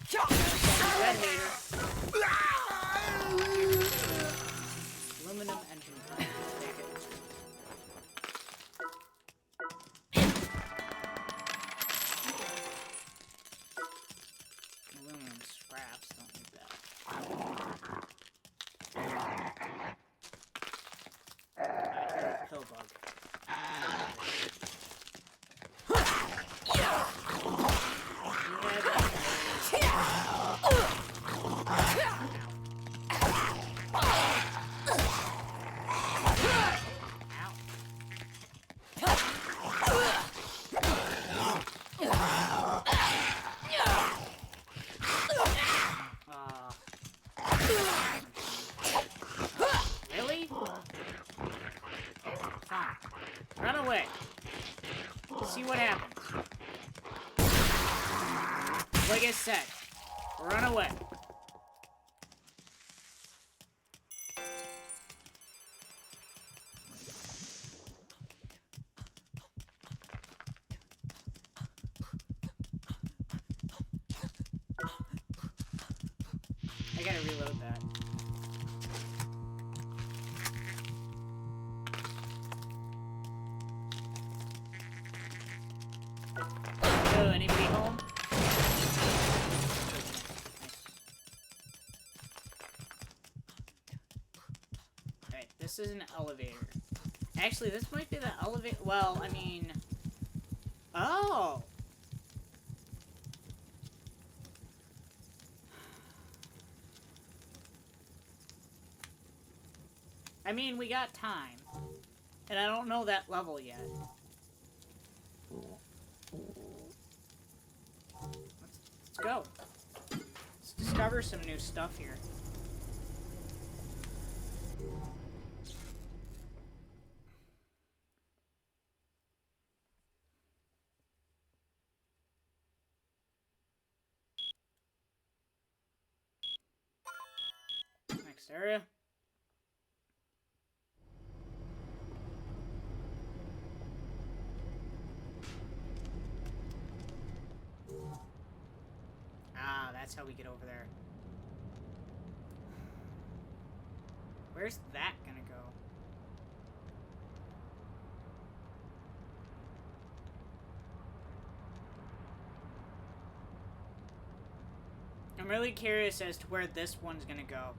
ourselves a red hater. Aluminum engine. Take it. Aluminum scraps. Don't need that. Pill bug. Really? Fine. Run away. See what happens. Like I said, run away. I gotta reload that. Hello, anybody home? Alright, this is an elevator. Actually, this might be the elevator. Well, I mean... Oh! I mean, we got time. And I don't know that level yet. Let's go. Let's discover some new stuff here. Next area. Ah, that's how we get over there. Where's that gonna go? I'm really curious as to where this one's gonna go.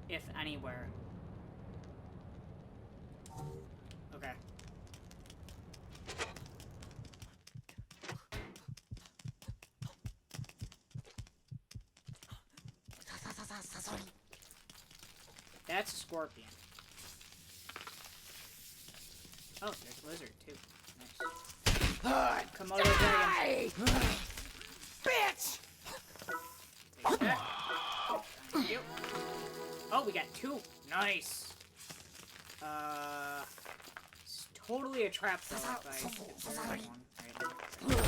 If anywhere. Okay. That's a scorpion. Oh, there's a lizard too. Nice. Komodo dragon. Bitch! Take that. Thank you. Oh, we got two. Nice. It's totally a trap though. If I one right now. Alright.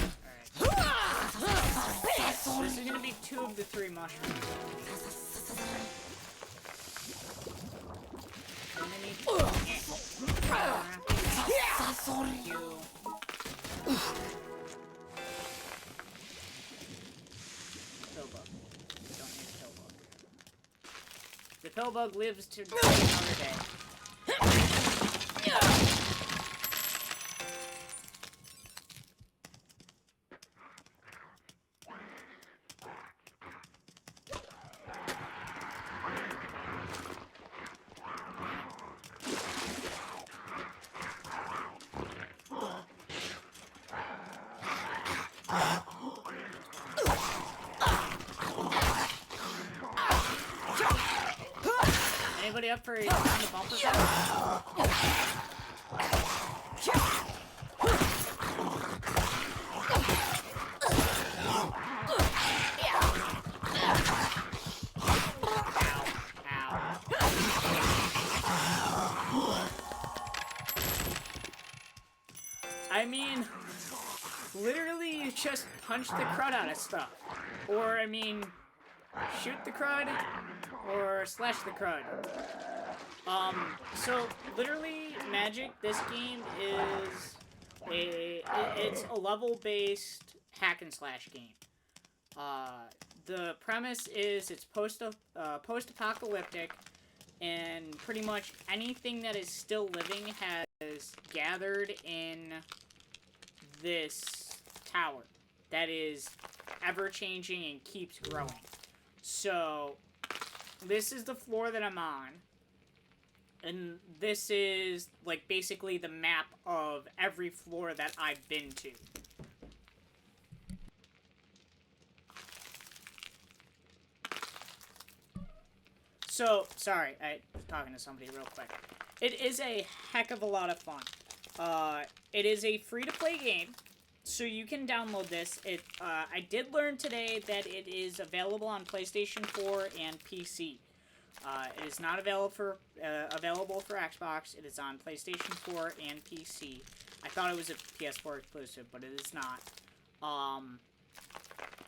So this is gonna be 2 of the 3 mushrooms. Pillbug. Don't need a pillbug. The pillbug lives to another day. Anybody up for a round of bumper cars? I mean, literally you just punch the crud out of stuff. Or, I mean, shoot the crud, or slash the crud. So, literally, Magic, this game is it's a level-based hack and slash game. The premise is it's post-apocalyptic, and pretty much anything that is still living has gathered in this tower that is ever-changing and keeps growing. So, this is the floor that I'm on, and this is, like, basically the map of every floor that I've been to. So, sorry, I was talking to somebody real quick. It is a heck of a lot of fun. It is a free-to-play game, so you can download this. I did learn today that it is available on PlayStation 4 and PC. It is not available for Xbox. It is on PlayStation 4 and PC. I thought it was a PS4 exclusive, but it is not.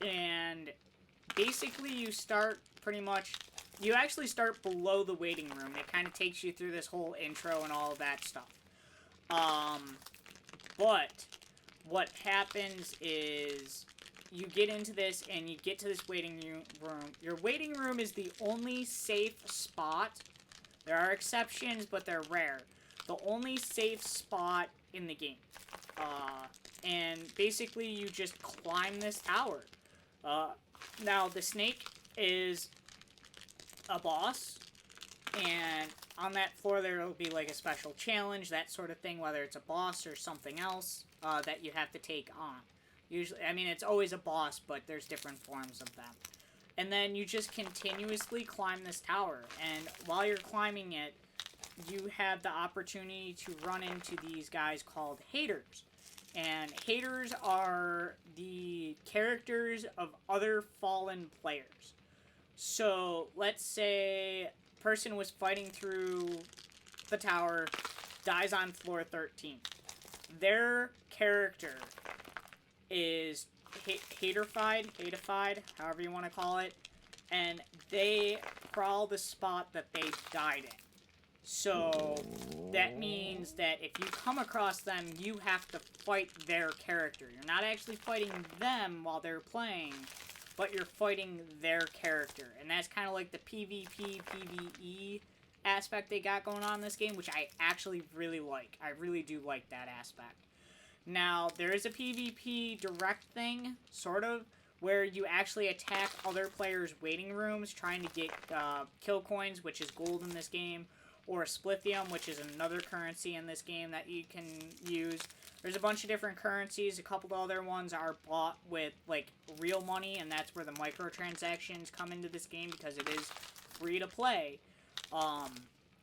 And basically you start pretty much... You actually start below the waiting room. It kind of takes you through this whole intro and all of that stuff. But what happens is you get into this and you get to this waiting room. Your waiting room is the only safe spot. There are exceptions, but they're rare. The only safe spot in the game. And basically you just climb this tower. Now the snake is a boss, and on that floor there will be like a special challenge, that sort of thing, whether it's a boss or something else that you have to take on. Usually, I mean, it's always a boss, but there's different forms of them. And then you just continuously climb this tower. And while you're climbing it, you have the opportunity to run into these guys called haters. And haters are the characters of other fallen players. So, let's say a person was fighting through the tower, dies on floor 13. Their character is hatified, however you want to call it, and they crawl the spot that they died in. So, that means that if you come across them, you have to fight their character. You're not actually fighting them while they're playing, but you're fighting their character. And that's kind of like the PvP, PvE aspect they got going on in this game, which I actually really like. I really do like that aspect. Now, there is a PvP direct thing, sort of, where you actually attack other players' waiting rooms, trying to get kill coins, which is gold in this game, or splithium, which is another currency in this game that you can use. There's a bunch of different currencies. A couple of other ones are bought with, like, real money, and that's where the microtransactions come into this game, because it is free to play.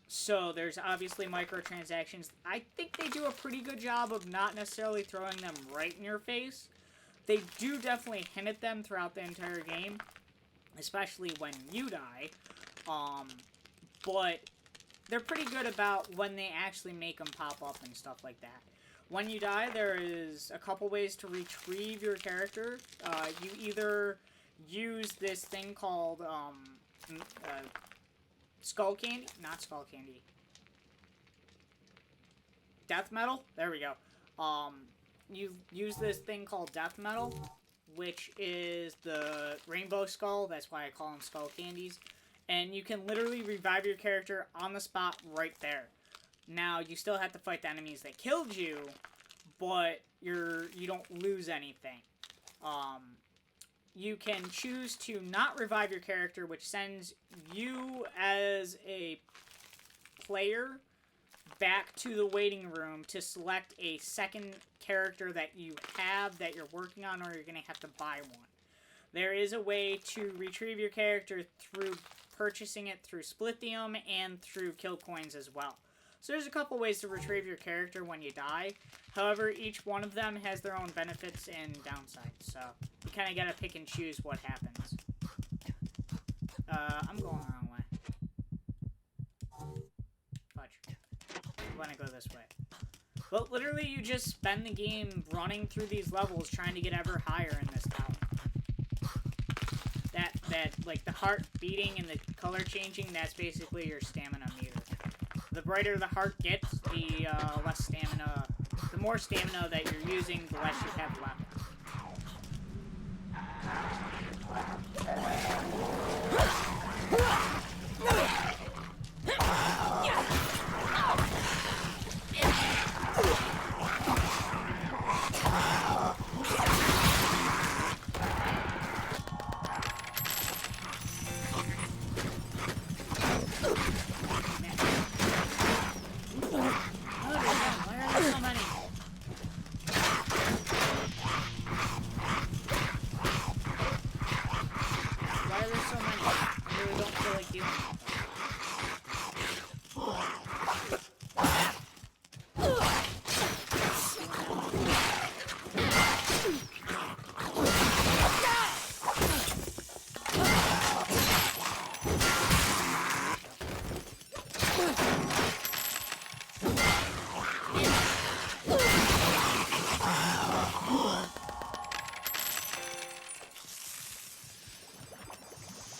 So there's obviously microtransactions. I think they do a pretty good job of not necessarily throwing them right in your face. They do definitely hint at them throughout the entire game, especially when you die. But they're pretty good about when they actually make them pop up and stuff like that. When you die, there is a couple ways to retrieve your character. You either use this thing called skull candy, not skull candy, death metal. There we go. You use this thing called death metal, which is the rainbow skull. That's why I call them skull candies. And you can literally revive your character on the spot right there. Now, you still have to fight the enemies that killed you, but you don't lose anything. You can choose to not revive your character, which sends you as a player back to the waiting room to select a second character that you have that you're working on, or you're going to have to buy one. There is a way to retrieve your character through purchasing it through splithium and through kill coins as well. So there's a couple ways to retrieve your character when you die. However, each one of them has their own benefits and downsides. So you kind of got to pick and choose what happens. I'm going the wrong way. Fudge. I want to go this way. But literally, you just spend the game running through these levels trying to get ever higher in this tower. That like the heart beating and the color changing, that's basically your stamina meter. The brighter the heart gets, the less stamina, the more stamina that you're using, the less you have left.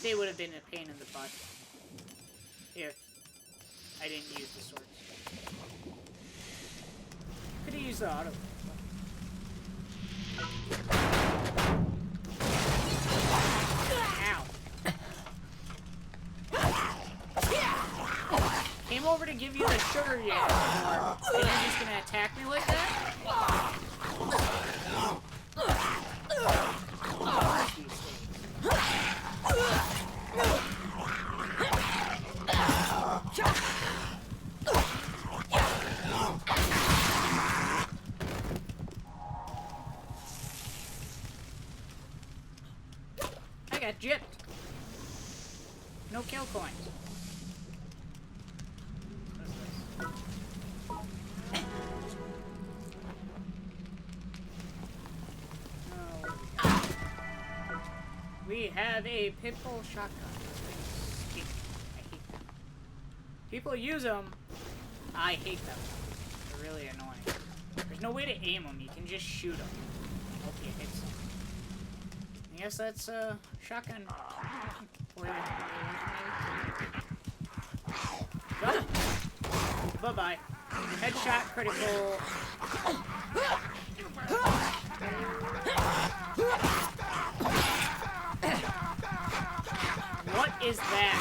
They would have been a pain in the butt if I didn't use the swords. Could have used the auto. Ow. Came over to give you the sugar you asked for, and you're just gonna attack me like that? I got gypped. we have a pitbull shotgun. I hate them. People use them. I hate them. They're really annoying. There's no way to aim them. You can just shoot them. Hope you hit some. I guess that's shotgun. Go. Bye-bye. Headshot critical. What is that?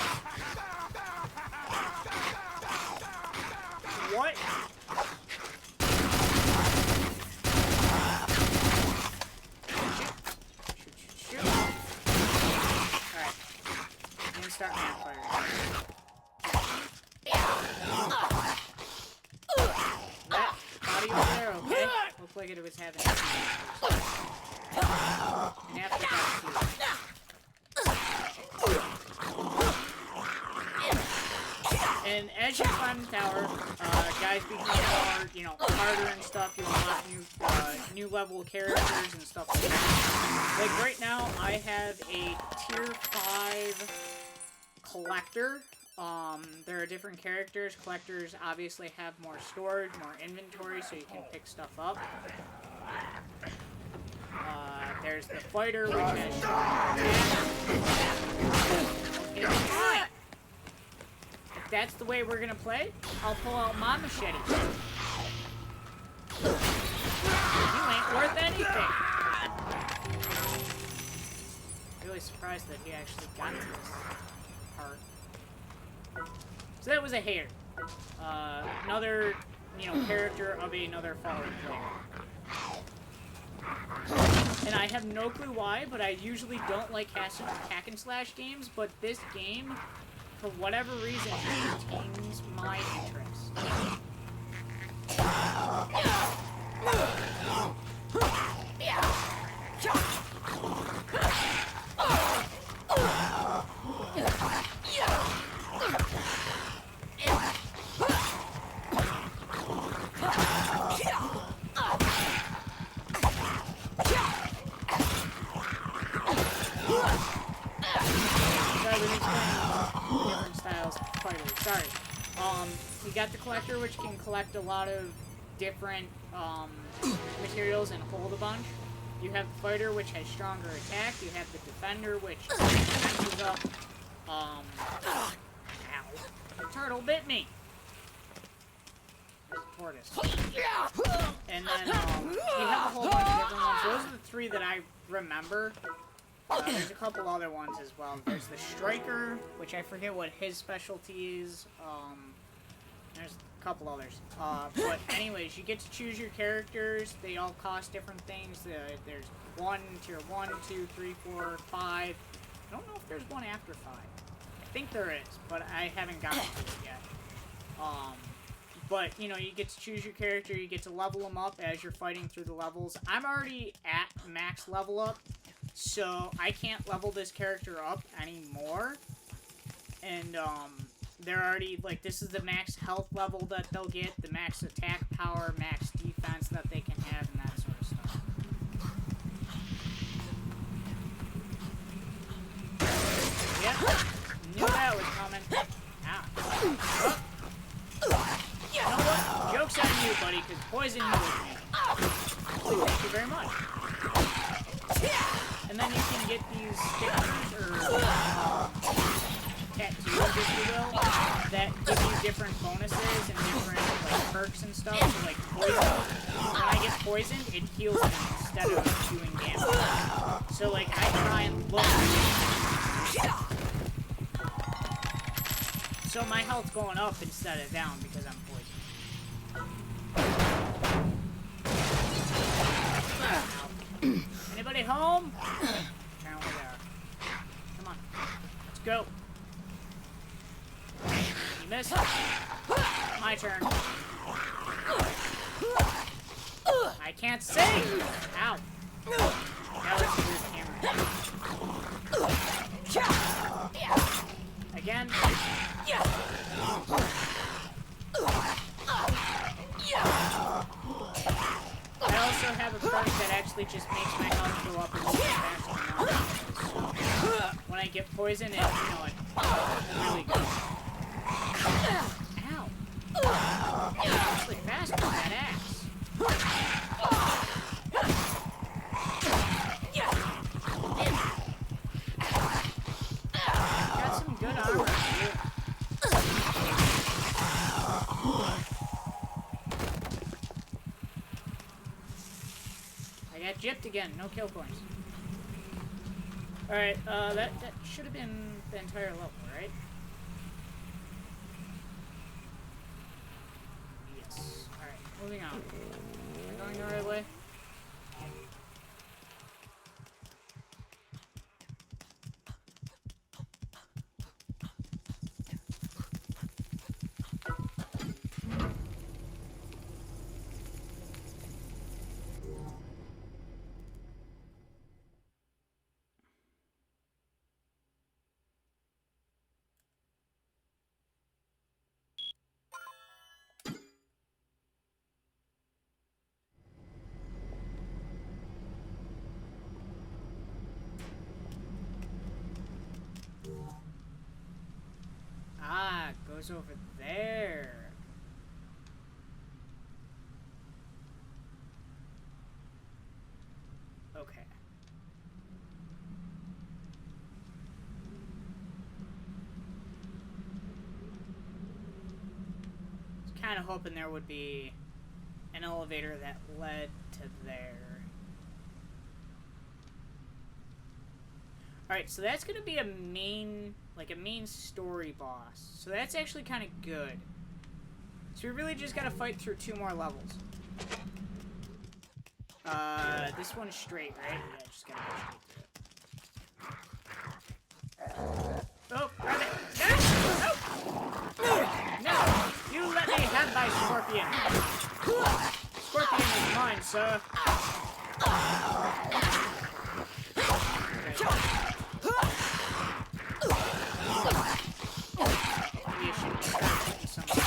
What? Shoot. Alright. I'm gonna start man fire. That body over there, okay? Looked like it was having issues. And after that, and as you climb the tower, guys become more, you know, harder and stuff. You unlock new level characters and stuff like that. Like right now, I have a tier 5 collector. There are different characters. Collectors obviously have more storage, more inventory, so you can pick stuff up. There's the fighter, which has strong attack. Okay, fine. If that's the way we're gonna play, I'll pull out my machete. You ain't worth anything. Really surprised that he actually got to this part. So that was a hater. Another, you know, character of another fallen player. And I have no clue why, but I usually don't like hack and slash games, but this game, for whatever reason, retains my interest. Different styles of fighters. Sorry. You got the collector, which can collect a lot of different materials and hold a bunch. You have the fighter, which has stronger attack. You have the defender, which defenses up. Ow. The turtle bit me. There's a tortoise. And then you have a whole bunch of different ones. Those are the 3 that I remember. There's a couple other ones as well. There's the striker, which I forget what his specialty is. There's a couple others. But anyways, you get to choose your characters. They all cost different things. There's tier 1, 2, 3, 4, 5. I don't know if there's one after 5. I think there is, but I haven't gotten to it yet. But, you know, you get to choose your character. You get to level them up as you're fighting through the levels. I'm already at max level up. So, I can't level this character up anymore. And, they're already, like, this is the max health level that they'll get, the max attack power, max defense that they can have, and that sort of stuff. Yep, knew that was coming. Ow. Oh. You know what? Joke's on you, buddy, because poison you with me. Thank you very much. And then you can get these stickers, or tattoos, if you will, that give you different bonuses and different, like, perks and stuff. So, like, poison. When I get poisoned, it heals me instead of doing damage. So, like, I try and look. So my health's going up instead of down because I'm poisoned. Anybody home? Apparently there. Come on. Let's go. You missed. My turn. I can't see! Ow. That was a weird camera. Again. I also have a perk that actually just makes my health go up a little bit faster than normal. when I get poisoned, and, you know, it really good. Ow. It's actually fast with that axe. Got some good armor, too. I got gypped again. No kill coins. Alright, that should have been the entire level, right? Yes. Alright, moving on. Am I going the right way? Ah, it goes over there. Okay. I was kind of hoping there would be an elevator that led to there. Alright, so that's gonna be a main story boss. So that's actually kind of good. So we really just gotta fight through 2 more levels. This one's straight, right? Yeah, just gotta go straight through it. Oh, grab it! No! No! You let me have my scorpion! Scorpion is mine, sir! Maybe I should try to something.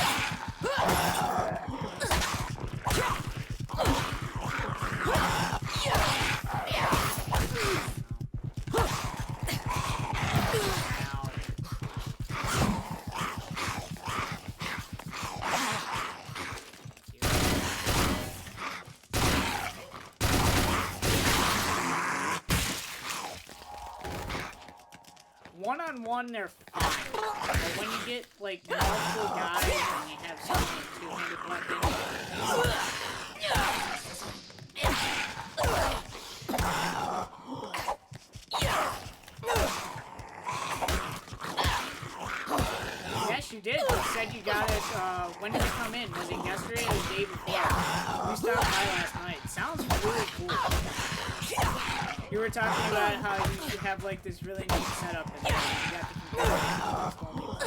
One-on-one, they're fine. But when you get, like, multiple guys and you have something like 200 weapons... Yes, you did. You said you got it, when did you come in? Was it yesterday or the day before? We stopped by last night. Sounds really cool. You were talking about how you have like this really neat setup and you got the computer.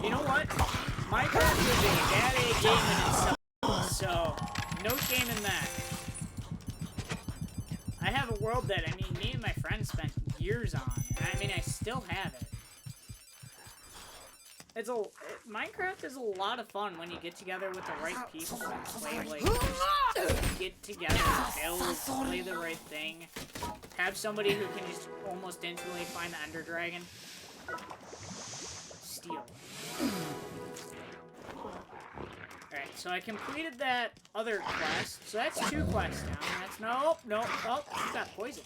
You know what? Minecraft is a bad A game in itself, so no shame in that. I have a world that, I mean, me and my friends spent years on, and I mean, I still have it. Minecraft is a lot of fun when you get together with the right people and play, like, get together, build, play the right thing. Have somebody who can just almost instantly find the Ender Dragon. Steal. Alright, so I completed that other quest. So that's 2 quests down. That's, nope, oh, you got poison.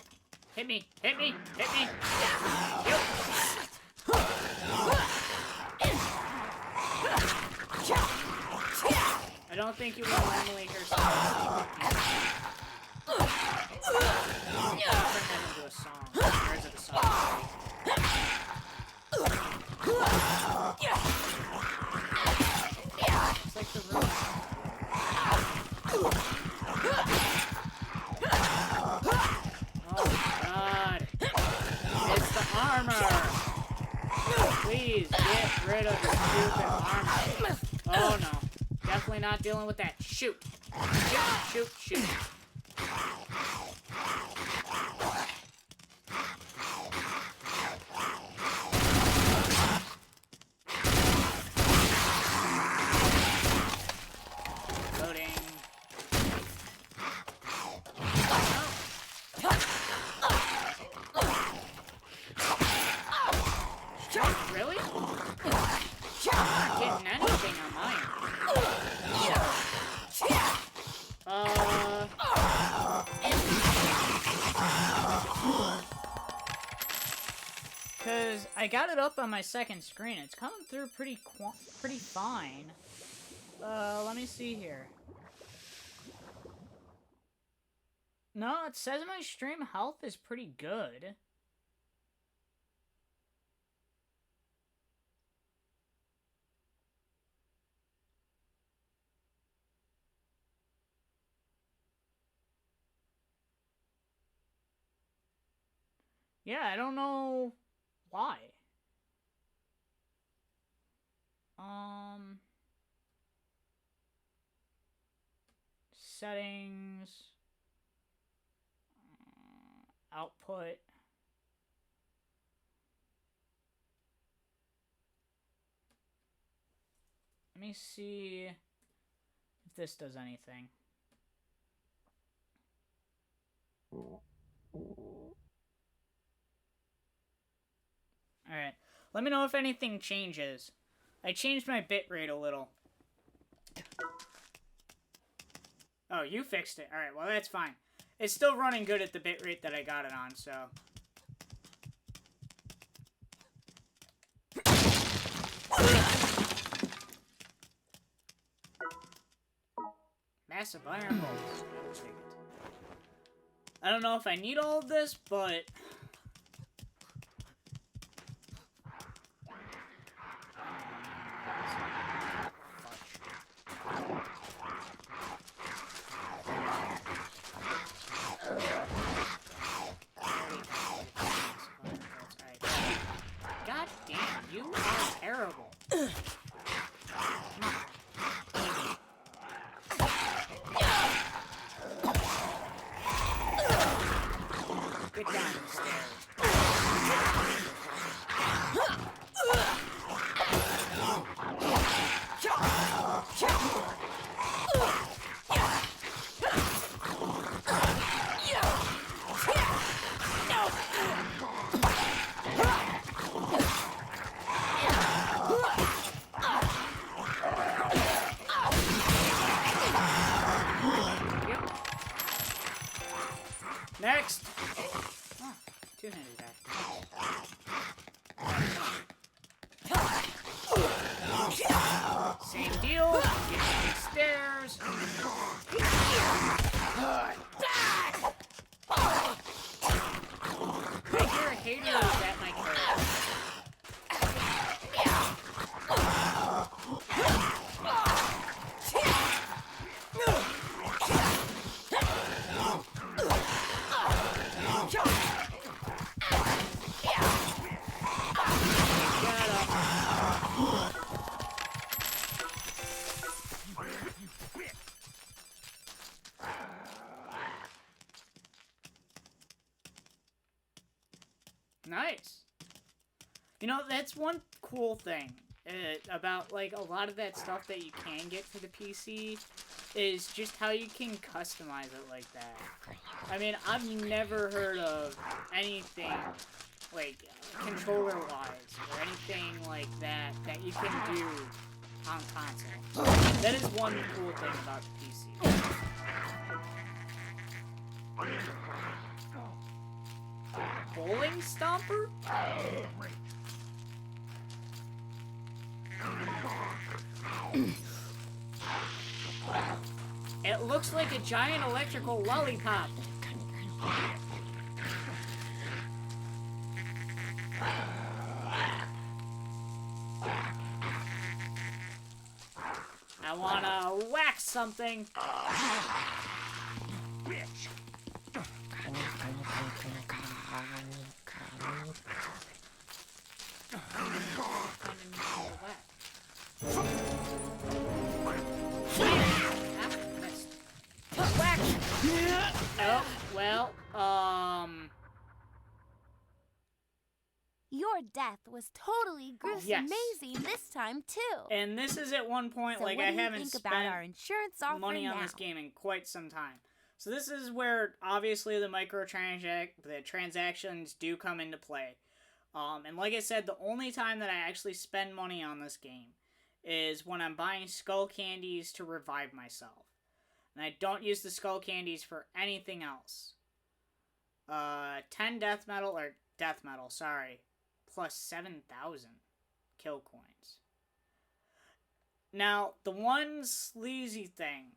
Hit me, hit me, hit me. Yep. I don't think you will normally hear something. Turn that into a song. Or is it a song? It's like the room. Oh god. It's the armor! Please get rid of the stupid armor. Oh no. Definitely not dealing with that. Shoot. Shoot, shoot, shoot. Loading. I got it up on my second screen. It's coming through pretty fine. Let me see here. No, it says my stream health is pretty good. Yeah, I don't know why. Settings, output. Let me see if this does anything. Alright, let me know if anything changes. I changed my bitrate a little. Oh, you fixed it. Alright, well that's fine. It's still running good at the bitrate that I got it on, so... Massive iron bolts. I'll take it. I don't know if I need all of this, but... God damn, you are terrible. Get down the stairs. Next! Oh, two-handed back. Same deal. Get down the stairs. If you're a hater, that might hurt. Nice. You know, that's one cool thing about, like, a lot of that stuff that you can get for the PC is just how you can customize it like that. I mean, I've never heard of anything, like, controller-wise or anything like that that you can do on console. That is one cool thing about the PC. Bowling Stomper? It looks like a giant electrical lollipop. I wanna whack something. Oh, well, Your death was totally gruesome, yes. amazing this time too. And this is at one point, So like, what I do you haven't think spent about our insurance offer money on now? this game in quite some time. So this is where, obviously, the transactions do come into play. And like I said, the only time that I actually spend money on this game is when I'm buying skull candies to revive myself. And I don't use the skull candies for anything else. 10 death metal, sorry. plus 7,000 kill coins. Now, the one sleazy thing.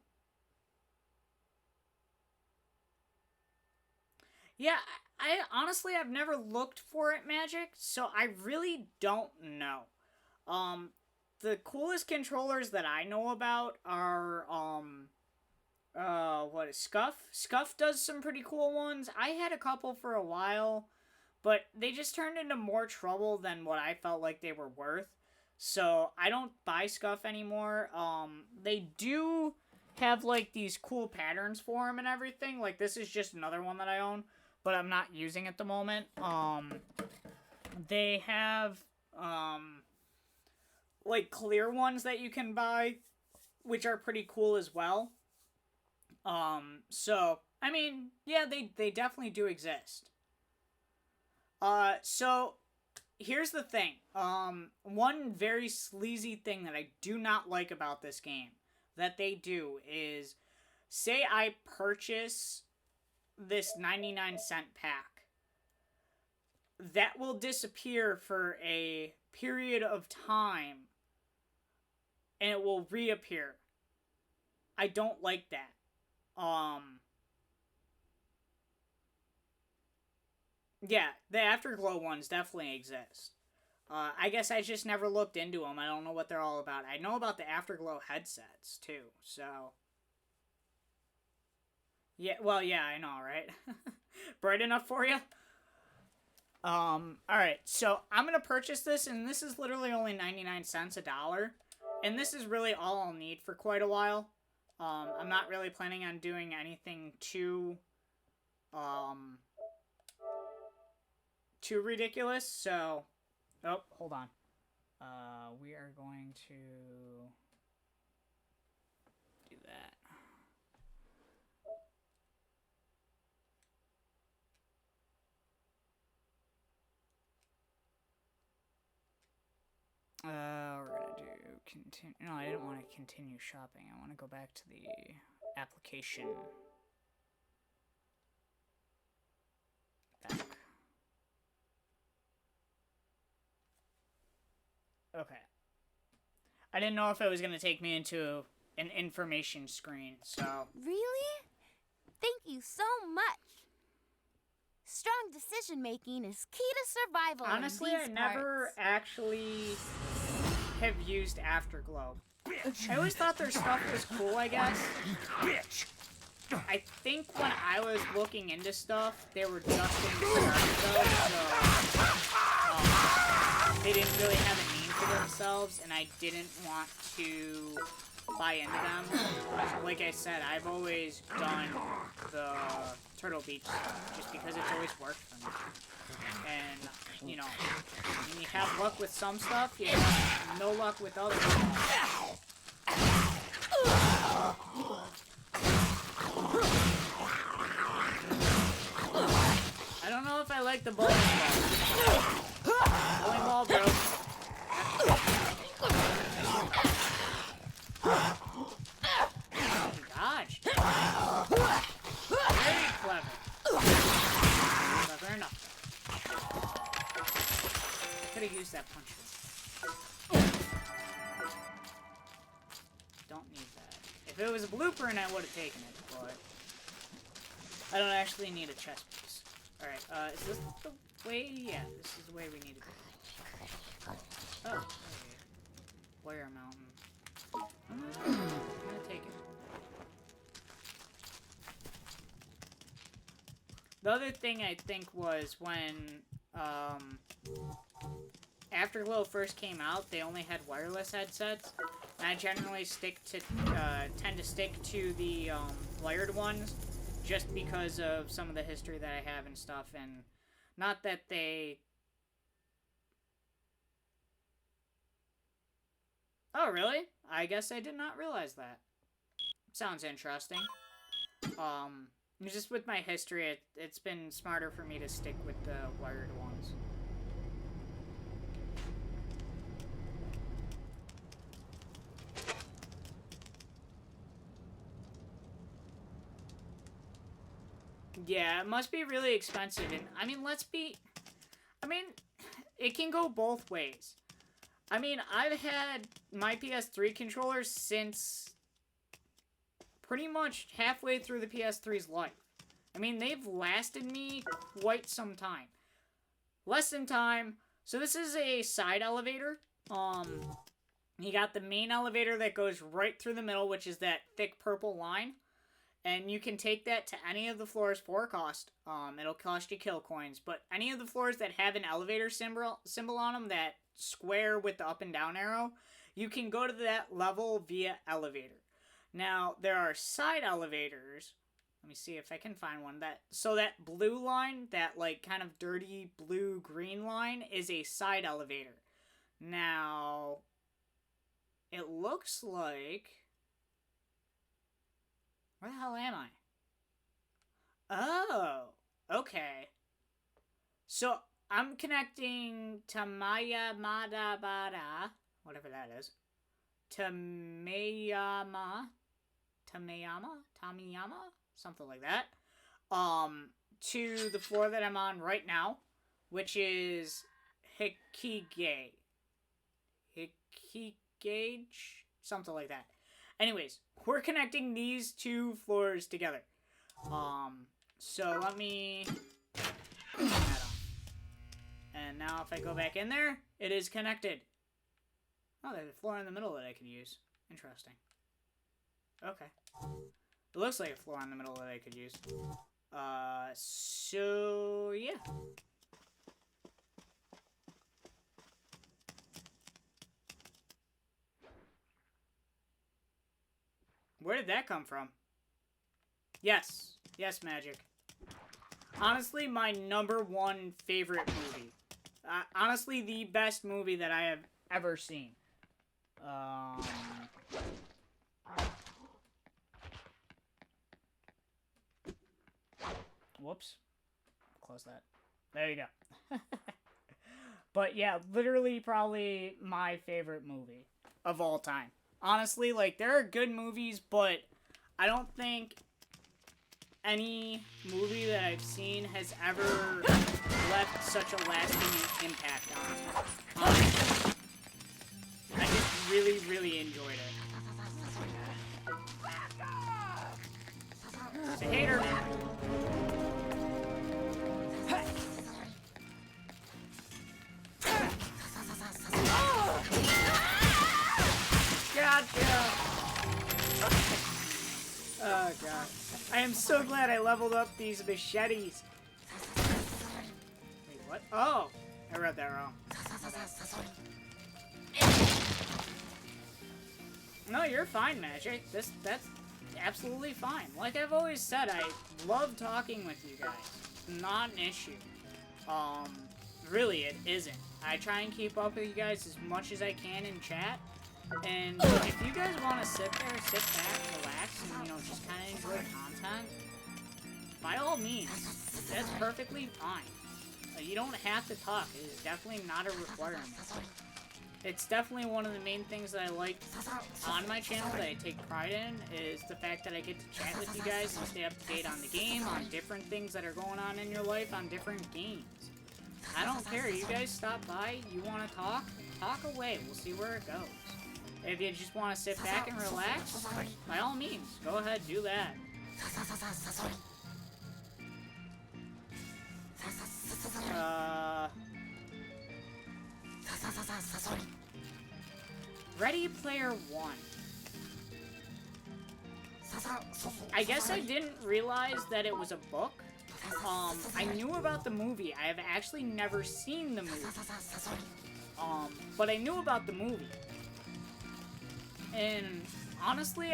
Yeah, I honestly, I've never looked for it, Magic, so I really don't know. The coolest controllers that I know about are, what is Scuff? Scuff does some pretty cool ones. I had a couple for a while, but they just turned into more trouble than what I felt like they were worth. So I don't buy Scuff anymore. They do have like these cool patterns for them and everything. Like this is just another one that I own, but I'm not using at the moment. They have like clear ones that you can buy, which are pretty cool as well. So I mean, yeah, they definitely do exist. So here's the thing. One very sleazy thing that I do not like about this game that they do is, say I purchase this 99-cent pack. That will disappear for a period of time, and it will reappear. I don't like that. Yeah, the Afterglow ones definitely exist. I guess I just never looked into them. I don't know what they're all about. I know about the Afterglow headsets, too, so... Yeah, well, yeah, I know, right? Bright enough for you? Alright, so I'm gonna purchase this, and this is literally only 99 cents, $1. And this is really all I'll need for quite a while. I'm not really planning on doing anything too ridiculous, so... Oh, hold on. We are going to do that. We're gonna do continue. No, I didn't want to continue shopping. I want to go back to the application. Back. Okay. I didn't know if it was gonna take me into an information screen, so... Really? Thank you so much. Strong decision-making is key to survival. Honestly, I never actually have used Afterglow. I always thought their stuff was cool, I guess. I think when I was looking into stuff, they were just in Starter, so they didn't really have a name for themselves, and I didn't want to buy into them. Like I said, I've always done the Turtle Beach just because it's always worked for me. And, you know, when you have luck with some stuff, you have no luck with other stuff. I don't know if I like the bowling ball. Bowling ball, bro. Dodged. Very clever. Clever enough. I could have used that punch. Don't need that. If it was a blueprint, I would have taken it, but I don't actually need a chest piece. Alright, is this the way? Yeah, this is the way we need to go. Oh, okay. Warrior Mountain. I'm gonna take it. The other thing I think was when, Afterglow first came out, they only had wireless headsets. And I generally tend to stick to the, wired ones, just because of some of the history that I have and stuff, and not that they... Oh, really? I guess I did not realize that. Sounds interesting. Just with my history, it's been smarter for me to stick with the wired ones. Yeah, it must be really expensive, and, I mean, it can go both ways. I mean, I've had my PS3 controllers since pretty much halfway through the PS3's life. I mean, they've lasted me quite some time. Less than time. So this is a side elevator. You got the main elevator that goes right through the middle, which is that thick purple line. And you can take that to any of the floors for a cost. It'll cost you kill coins. But any of the floors that have an elevator symbol on them, that square with the up and down arrow, you can go to that level via elevator. Now, there are side elevators. Let me see if I can find one. So that blue line, that like kind of dirty blue-green line, is a side elevator. Now, it looks like... Where the hell am I? Oh, okay. So, I'm connecting Tamayamada, whatever that is. Tamiyama? Something like that. To the floor that I'm on right now, which is Hikigage. Something like that. Anyways, we're connecting these two floors together. So let me turn that on. And now if I go back in there, it is connected. Oh, there's a floor in the middle that I could use. Interesting. Okay. It looks like a floor in the middle that I could use. So yeah. Where did that come from? Yes. Yes, Magic. Honestly, my #1 favorite movie. Honestly, the best movie that I have ever seen. Whoops. Close that. There you go. But yeah, literally probably my favorite movie of all time. Honestly, like, there are good movies, but I don't think any movie that I've seen has ever left such a lasting impact on me. Honestly. I just really, really enjoyed it. It's a hater. Gotcha! Oh god. I am so glad I leveled up these machetes. Wait, what? Oh! I read that wrong. No, you're fine, Magic. That's absolutely fine. Like I've always said, I love talking with you guys. Not an issue. Really, it isn't. I try and keep up with you guys as much as I can in chat. And if you guys want to sit there, sit back, relax, and, you know, just kind of enjoy the content, by all means, that's perfectly fine. You don't have to talk. It is definitely not a requirement. It's definitely one of the main things that I like on my channel, that I take pride in, is the fact that I get to chat with you guys and stay up to date on the game, on different things that are going on in your life, on different games. I don't care. You guys stop by, you want to talk away. We'll see where it goes. If you just want to sit back and relax, by all means, go ahead, do that. Ready Player One. I guess I didn't realize that it was a book. I knew about the movie. I have actually never seen the movie. But I knew about the movie. And honestly,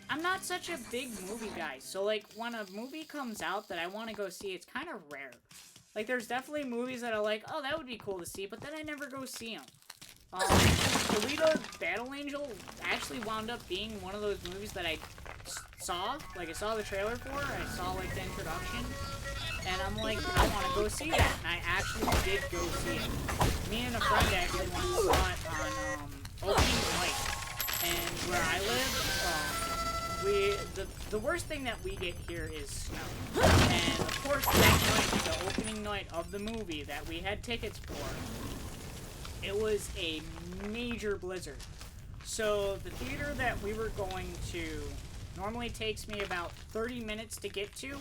I'm not such a big movie guy. So, like, when a movie comes out that I want to go see, it's kind of rare. Like, there's definitely movies that are like, oh, that would be cool to see, but then I never go see them. Alita Battle Angel actually wound up being one of those movies that I saw. Like, I saw the trailer for it, I saw, like, the introduction, and I'm like, I want to go see that. And I actually did go see it. Me and a friend actually went and saw it on, opening night. And where I live, the worst thing that we get here is snow. And of course that night, the opening night of the movie that we had tickets for, it was a major blizzard. So the theater that we were going to normally takes me about 30 minutes to get to.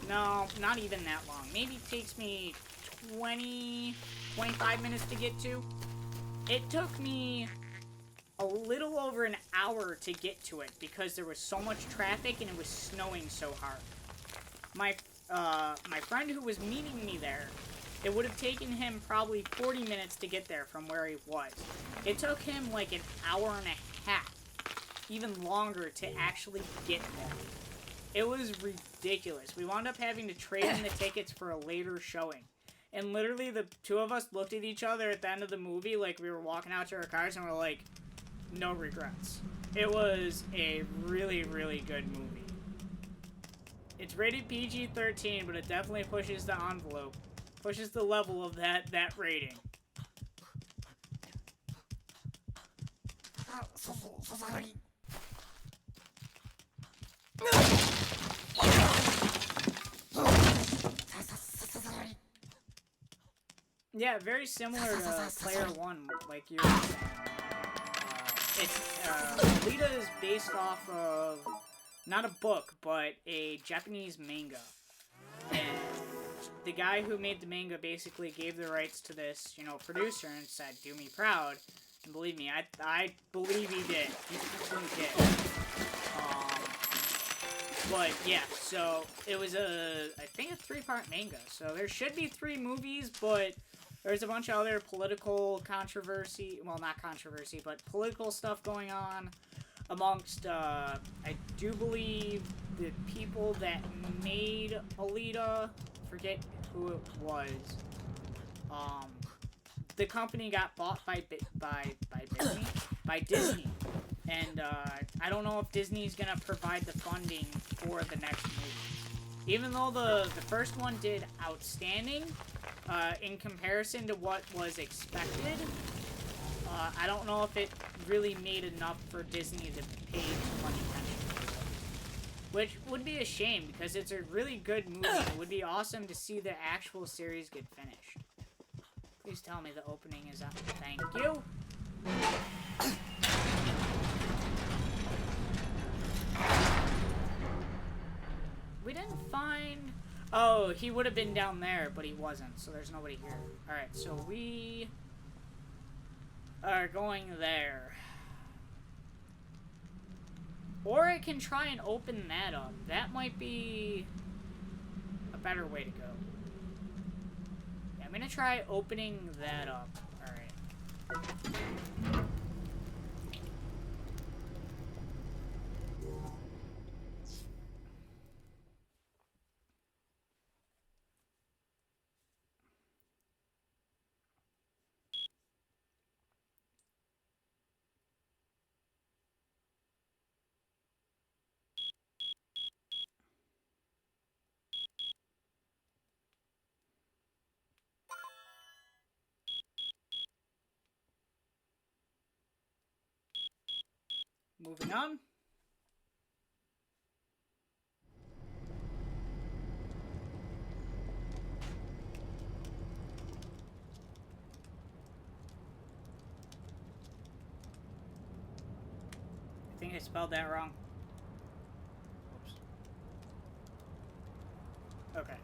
No, not even that long. Maybe takes me 25 minutes to get to. It took me a little over an hour to get to it because there was so much traffic and it was snowing so hard. My friend who was meeting me there, it would have taken him probably 40 minutes to get there from where he was. It took him like an hour and a half, even longer, to actually get there. It was ridiculous. We wound up having to trade in the tickets for a later showing. And literally the two of us looked at each other at the end of the movie like we were walking out to our cars and we're like, no regrets. It was a really, really good movie. It's rated PG-13, but it definitely pushes the envelope. Pushes the level of that rating. Yeah, very similar to Player One, like you were saying. Alita is based off of, not a book, but a Japanese manga. And the guy who made the manga basically gave the rights to this, producer and said, do me proud. And believe me, I believe he did. He certainly did. But yeah, so it was I think a 3-part manga. So there should be 3 movies, but there's a bunch of other political controversy, well, not controversy, but political stuff going on amongst, I do believe, the people that made Alita. Forget who it was. The company got bought by Disney. And, I don't know if Disney's gonna provide the funding for the next movie. Even though the first one did outstanding, in comparison to what was expected, I don't know if it really made enough for Disney to pay too much attention to it. Which would be a shame, because it's a really good movie. It would be awesome to see the actual series get finished. Please tell me the opening is up. Thank you. We didn't find... Oh, he would have been down there, but he wasn't, so there's nobody here. Alright, so we are going there. Or I can try and open that up. That might be a better way to go. Yeah, I'm gonna try opening that up. Alright. Moving on. I think I spelled that wrong. Oops. Okay.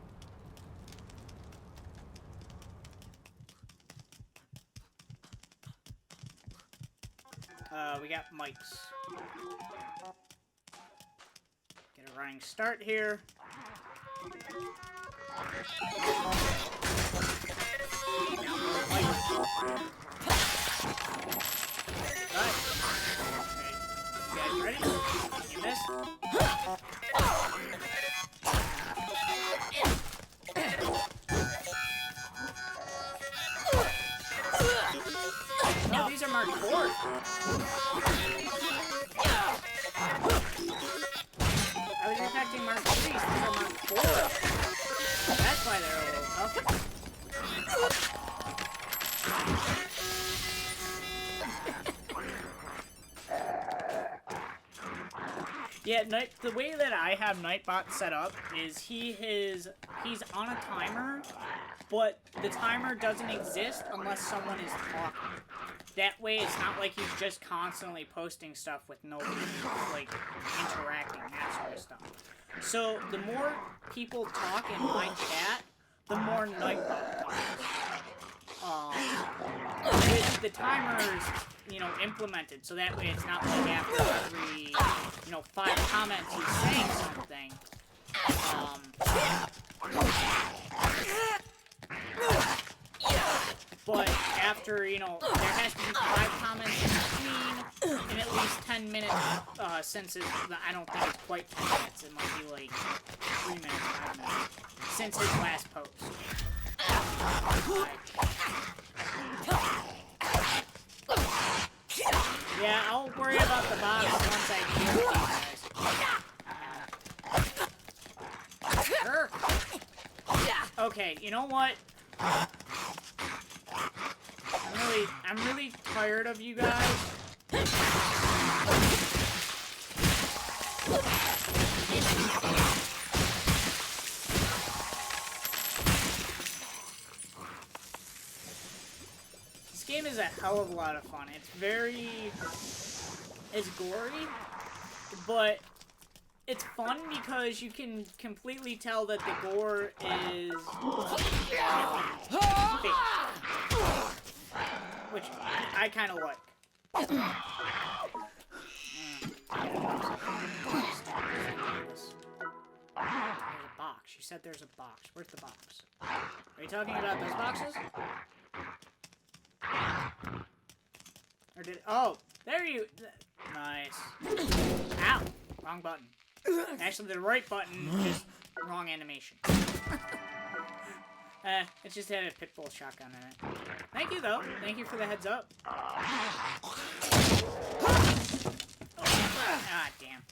We got mics. Get a running start here. Alright. Okay. You guys ready? You missed? No, these are marked 4. I was expecting marked 3s. These are marked 4. That's why they're a little tough. Yeah, the way that I have Nightbot set up is he's on a timer, but the timer doesn't exist unless someone is talking. That way, it's not like he's just constantly posting stuff with nobody, like, interacting, that sort of stuff. So, the more people talk in my chat, the more Nightbot talks. With the timers, you know, implemented, so that way it's not like after every, you know, 5 comments he's saying something. But after, you know, there has to be 5 comments in between, and at least 10 minutes, since it's, I don't think it's quite 10 minutes, it might be like 3 minutes, 5 minutes, since his last post. Yeah, I'll worry about the box once I deal with these guys. Sure. Okay, you know what? I'm really tired of you guys. This game is a hell of a lot of fun. It's gory, but it's fun because you can completely tell that the gore is fake. Which I kind of like. There's a box. You said there's a box. Where's the box? Are you talking about those boxes? Or did... Oh! There you... Nice. Ow! Wrong button. Actually, the right button, just wrong animation. It just had a Pitbull shotgun in it. Thank you, though. Thank you for the heads up. Ah, damn.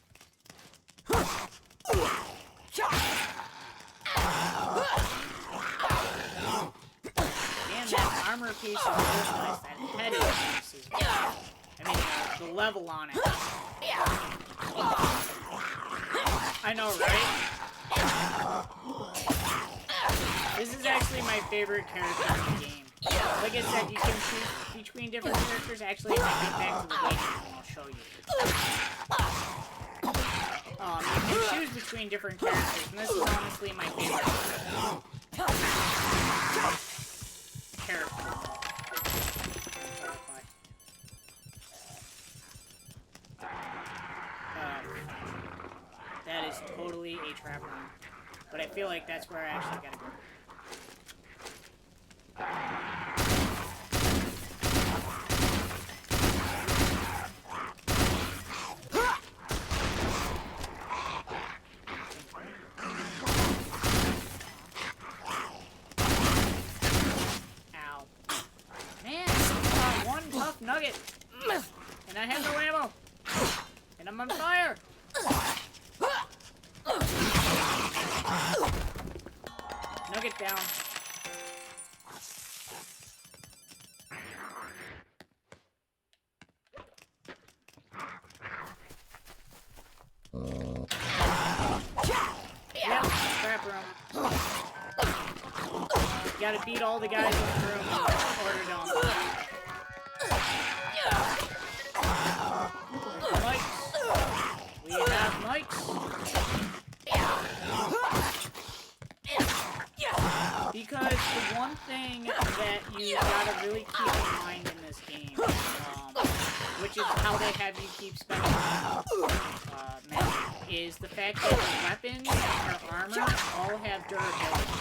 Damn, that armor piece is really nice. That head piece is good. I mean, the level on it. I know, right? This is actually my favorite character in the game. Like I said, you can choose between different characters. Actually, if I get back to the game, I'll show you. You can choose between different characters, and this is honestly my favorite character. That is totally a trap room. But I feel like that's where I actually gotta go. Ow. Man, one tough nugget. And I have no ammo. And I'm on fire. Nugget down. Yep, trap room. Gotta beat all the guys in the room in order to unlock. Mics. We have mics. Because the one thing that you gotta really keep in mind in this game, which is how they have you keep spending money, is the fact that the weapons or armor all have durability.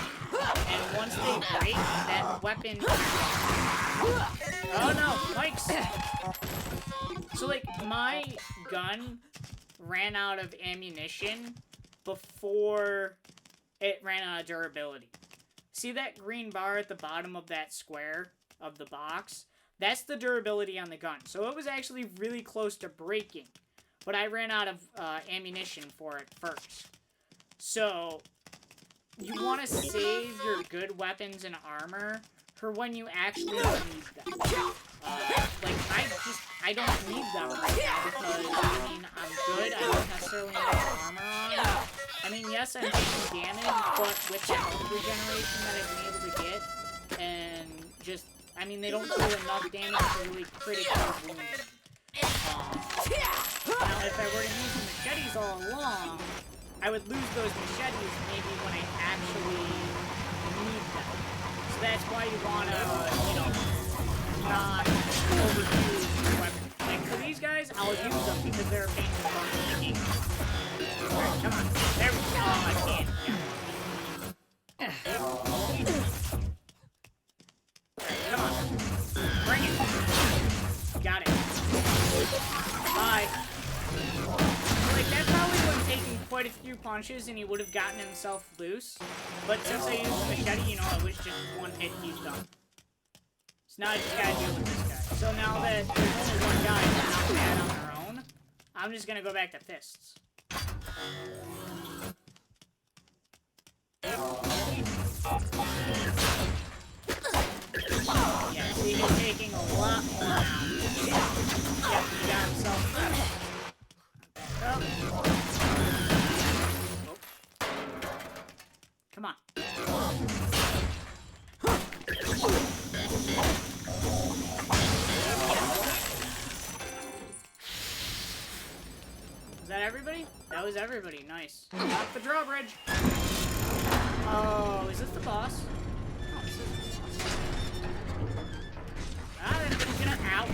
And once they break, that weapon... Oh no, Mike's! So like, my gun ran out of ammunition before it ran out of durability. See that green bar at the bottom of that square of the box? That's the durability on the gun. So it was actually really close to breaking. But I ran out of ammunition for it first. So you want to save your good weapons and armor for when you actually need them. Like, I don't need them right now because, I mean, I'm good. I don't necessarily need the armor on. I mean, yes, I'm taking damage, but with the health regeneration that I've been able to get, and just, I mean, they don't do enough damage to really critically wound me. Now, if I were to use the machetes all along, I would lose those machetes maybe when I actually need them. So that's why you want to, you know, not overuse your weapon. Like, for these guys, I'll use them because they're a pain in the butt in the game. Alright, come on. There we go. Oh, I can't. Yeah. Come on. Bring it. Got it. Bye. Like, that probably would have taken quite a few punches and he would have gotten himself loose. But since I used the machete, you know, it was just one hit, he's done. So now I just gotta deal with this guy. So now that there's only one guy that's not bad on their own, I'm just gonna go back to fists. Yeah, see, he's taking a lot more now. Yep, he got himself back up. Oh. Come on. Is that everybody? That was everybody. Nice. Off the drawbridge. Oh, is this the boss? Oh, this is the boss. Ah, that's gonna out.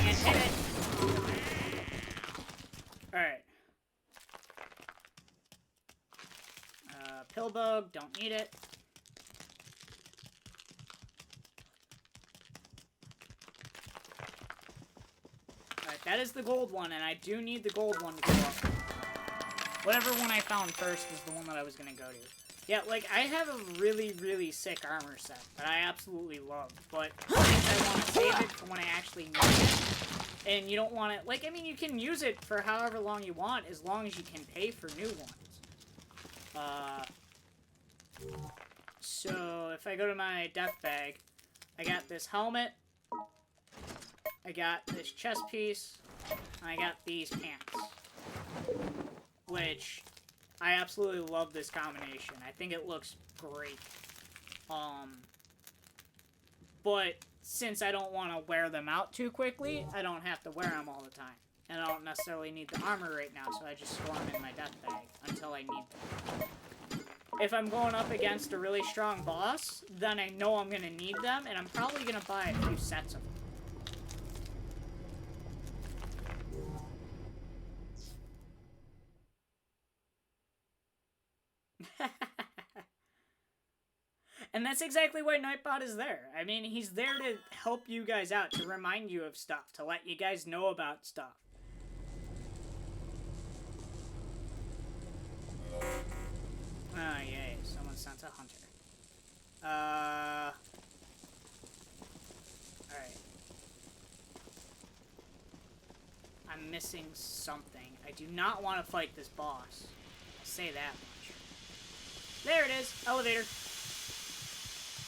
Can't hit it. Alright. Pillbug, don't need it. Alright, that is the gold one, and I do need the gold one to go up. Whatever one I found first is the one that I was gonna go to. Yeah, like, I have a really, really sick armor set that I absolutely love, but I think I want to save it for when I actually need it. And you don't want it, like, I mean, you can use it for however long you want, as long as you can pay for new ones. So, if I go to my death bag, I got this helmet, I got this chest piece, and I got these pants. Which, I absolutely love this combination. I think it looks great. But since I don't want to wear them out too quickly, I don't have to wear them all the time. And I don't necessarily need the armor right now, so I just store them in my death bag until I need them. If I'm going up against a really strong boss, then I know I'm going to need them, and I'm probably going to buy a few sets of them. And that's exactly why Nightbot is there. I mean, he's there to help you guys out, to remind you of stuff, to let you guys know about stuff. Oh, yay. Someone sent a hunter. Alright. I'm missing something. I do not want to fight this boss. I'll say that much. There it is! Elevator.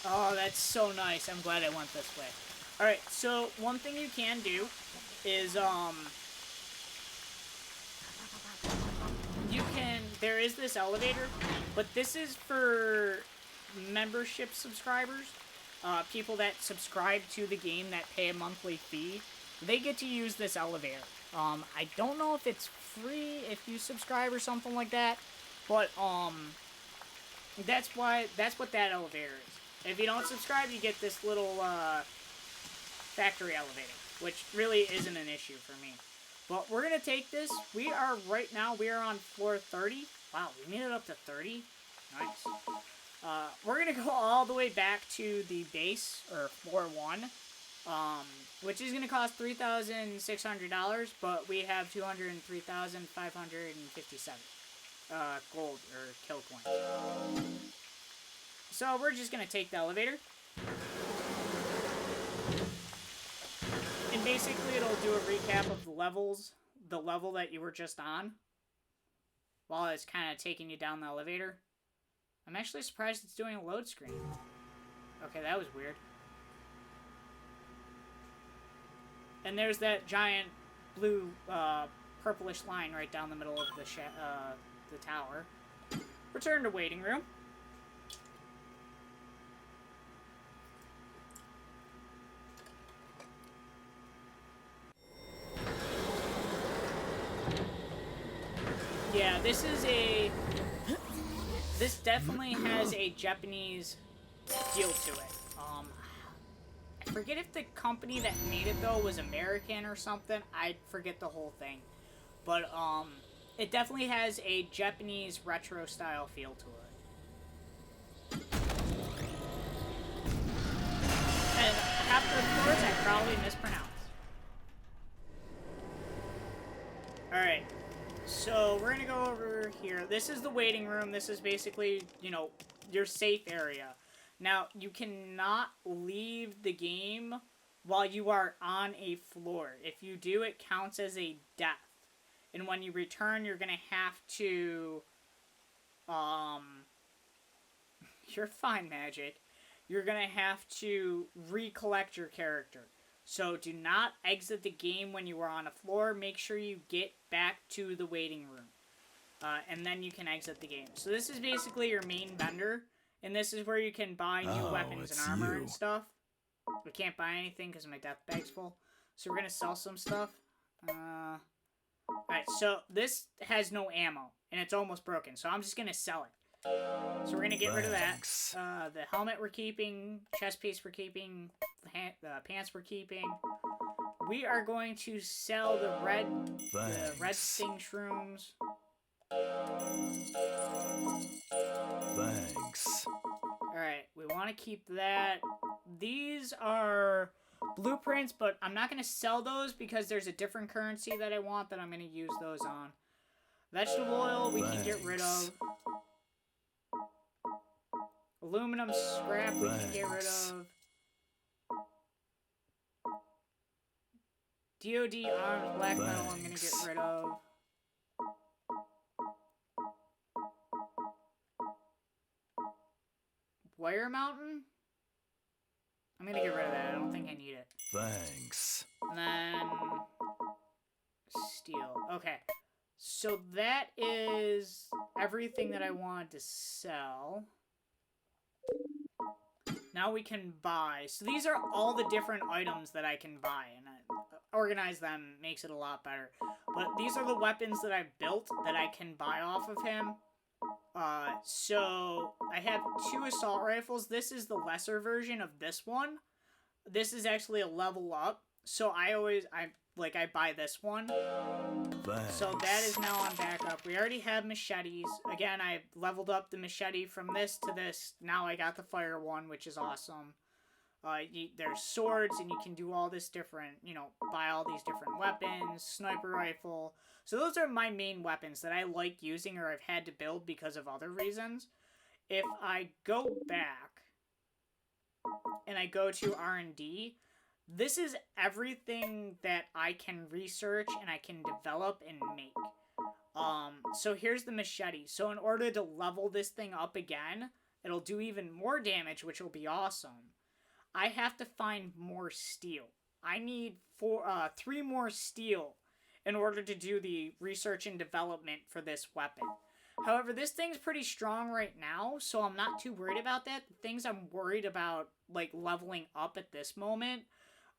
Oh, that's so nice. I'm glad I went this way. Alright, so one thing you can do is, there is this elevator, but this is for membership subscribers, people that subscribe to the game that pay a monthly fee. They get to use this elevator. I don't know if it's free if you subscribe or something like that, but, that's what that elevator is. If you don't subscribe, you get this little, factory elevator, which really isn't an issue for me. But we're going to take this. We are on floor 30. Wow, we made it up to 30. Nice. We're going to go all the way back to the base, or floor 1, which is going to cost $3,600, but we have 203,557 gold, or kill coins. So we're just going to take the elevator. And basically it'll do a recap of the levels, the level that you were just on, while it's kind of taking you down the elevator. I'm actually surprised it's doing a load screen. Okay, that was weird. And there's that giant blue, purplish line right down the middle of the tower. Return to waiting room. Yeah, this definitely has a Japanese feel to it. I forget if the company that made it, though, was American or something. I forget the whole thing. But, it definitely has a Japanese retro-style feel to it. And half the floors I probably mispronounced. Alright. So, we're gonna go over here. This is the waiting room. This is basically, you know, your safe area. Now, you cannot leave the game while you are on a floor. If you do, it counts as a death. And when you return, you're gonna have to, you're fine, Magic. You're gonna have to recollect your character. So do not exit the game when you are on a floor. Make sure you get back to the waiting room. And then you can exit the game. So this is basically your main vendor. And this is where you can buy new weapons and armor and stuff. We can't buy anything because my death bag's full. So we're going to sell some stuff. Alright, so this has no ammo. And it's almost broken. So I'm just going to sell it. So we're going to get rid of that. The helmet we're keeping. Chest piece we're keeping. The pants we're keeping. We are going to sell the red sting shrooms. Thanks. Alright, we want to keep that. These are blueprints, but I'm not going to sell those because there's a different currency that I want that I'm going to use those on. Vegetable oil we can get rid of. Aluminum scrap we can get rid of. DOD arms, black metal I'm going to get rid of. Wire mountain? I'm gonna get rid of that. I don't think I need it. Thanks. And then steel. Okay. So that is everything that I wanted to sell. Now we can buy. So these are all the different items that I can buy. And I organize them makes it a lot better. But these are the weapons that I've built that I can buy off of him. So I have 2 assault rifles. This is the lesser version of this one. This is actually a level up. So I buy this one. Thanks. So that is now on backup. We already have machetes. Again, I leveled up the machete from this to this. Now I got the fire one, which is awesome. There's swords, and you can do all this different, buy all these different weapons, sniper rifle. So those are my main weapons that I like using or I've had to build because of other reasons. If I go back and I go to R&D, this is everything that I can research and I can develop and make. So here's the machete. So in order to level this thing up again, it'll do even more damage, which will be awesome. I have to find more steel. I need 3 more steel in order to do the research and development for this weapon. However, this thing's pretty strong right now, so I'm not too worried about that. The things I'm worried about, leveling up at this moment,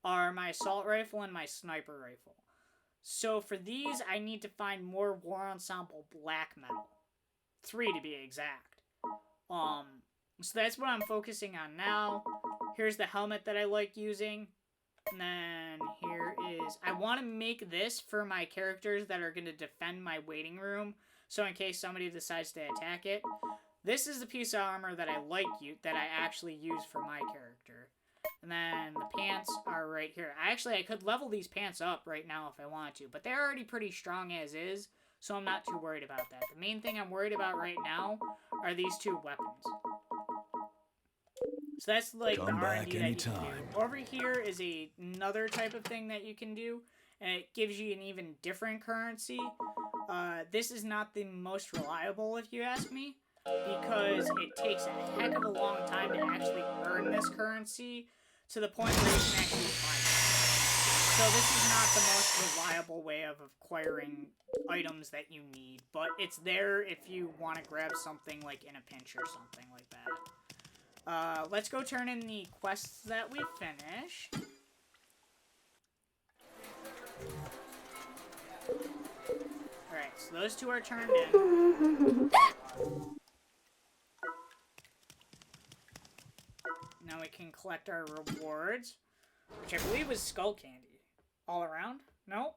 are my assault rifle and my sniper rifle. So for these, I need to find more War Ensemble black metal. 3 to be exact. So that's what I'm focusing on now. Here's the helmet that I like using. And then here is... I want to make this for my characters that are going to defend my waiting room. So in case somebody decides to attack it. This is the piece of armor that I that I actually use for my character. And then the pants are right here. I could level these pants up right now if I want to. But they're already pretty strong as is. So I'm not too worried about that. The main thing I'm worried about right now are these 2 weapons. So that's the R&D that you can do. Over here is another type of thing that you can do, and it gives you an even different currency. This is not the most reliable, if you ask me, because it takes a heck of a long time to actually earn this currency to the point where you can actually buy it. So this is not the most reliable way of acquiring items that you need, but it's there if you want to grab something like in a pinch or something like that. Let's go turn in the quests that we finished. Alright, so those two are turned in. Now we can collect our rewards, which I believe was skull candy. All around? No?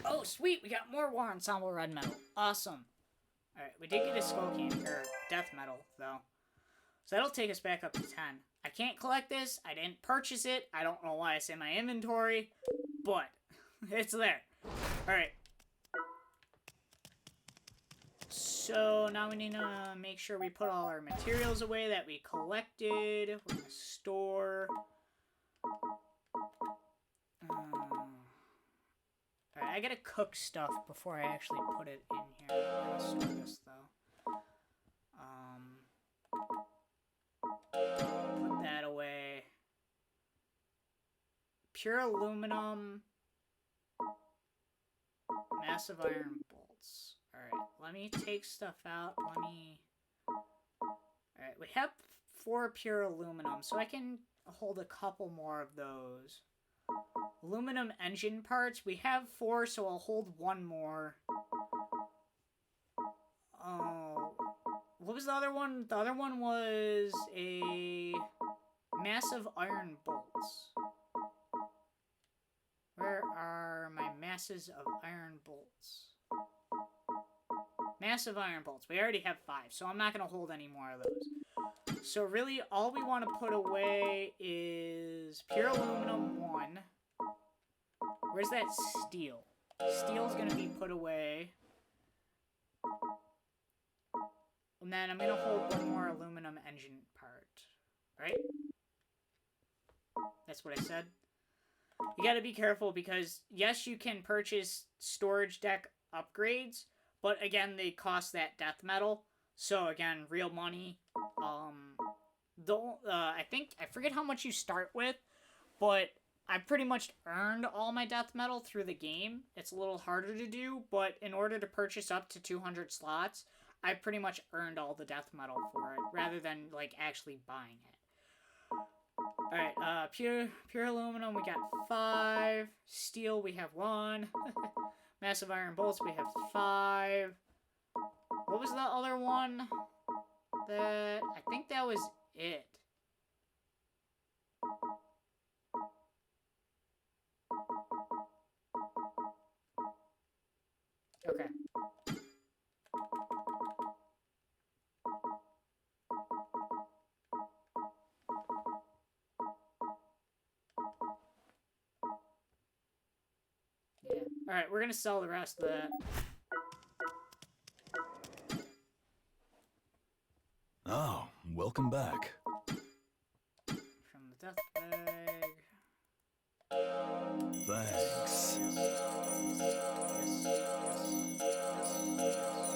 Oh, sweet! We got more War Ensemble Red Medal. Awesome. Alright, we did get a skull candy, or death medal, though. So that'll take us back up to 10. I can't collect this. I didn't purchase it. I don't know why it's in my inventory, but it's there. Alright. So now we need to make sure we put all our materials away that we collected. We're gonna store. Alright, I gotta cook stuff before I actually put it in here. I'm gonna store this though. Put that away. Pure aluminum. Massive iron bolts. Alright, let me take stuff out. Alright, we have 4 pure aluminum, so I can hold a couple more of those. Aluminum engine parts. We have 4, so I'll hold 1 more. Oh. What was the other one? The other one was a massive iron bolts. Where are my masses of iron bolts? Massive iron bolts. We already have 5, so I'm not going to hold any more of those. So really, all we want to put away is pure aluminum 1. Where's that steel? Steel's going to be put away. And then I'm going to hold 1 more aluminum engine part. Right? That's what I said. You got to be careful because, yes, you can purchase storage deck upgrades, but again, they cost that death metal. So again, real money. I forget how much you start with, but I pretty much earned all my death metal through the game. It's a little harder to do, but in order to purchase up to 200 slots, I pretty much earned all the death metal for it, rather than like actually buying it. Alright, pure aluminum, we got 5. Steel, we have 1. Massive iron bolts, we have 5. What was the other one? I think that was it. Okay. Yeah. Alright, we're gonna sell the rest of that. Oh, welcome back. From the death bag. Thanks.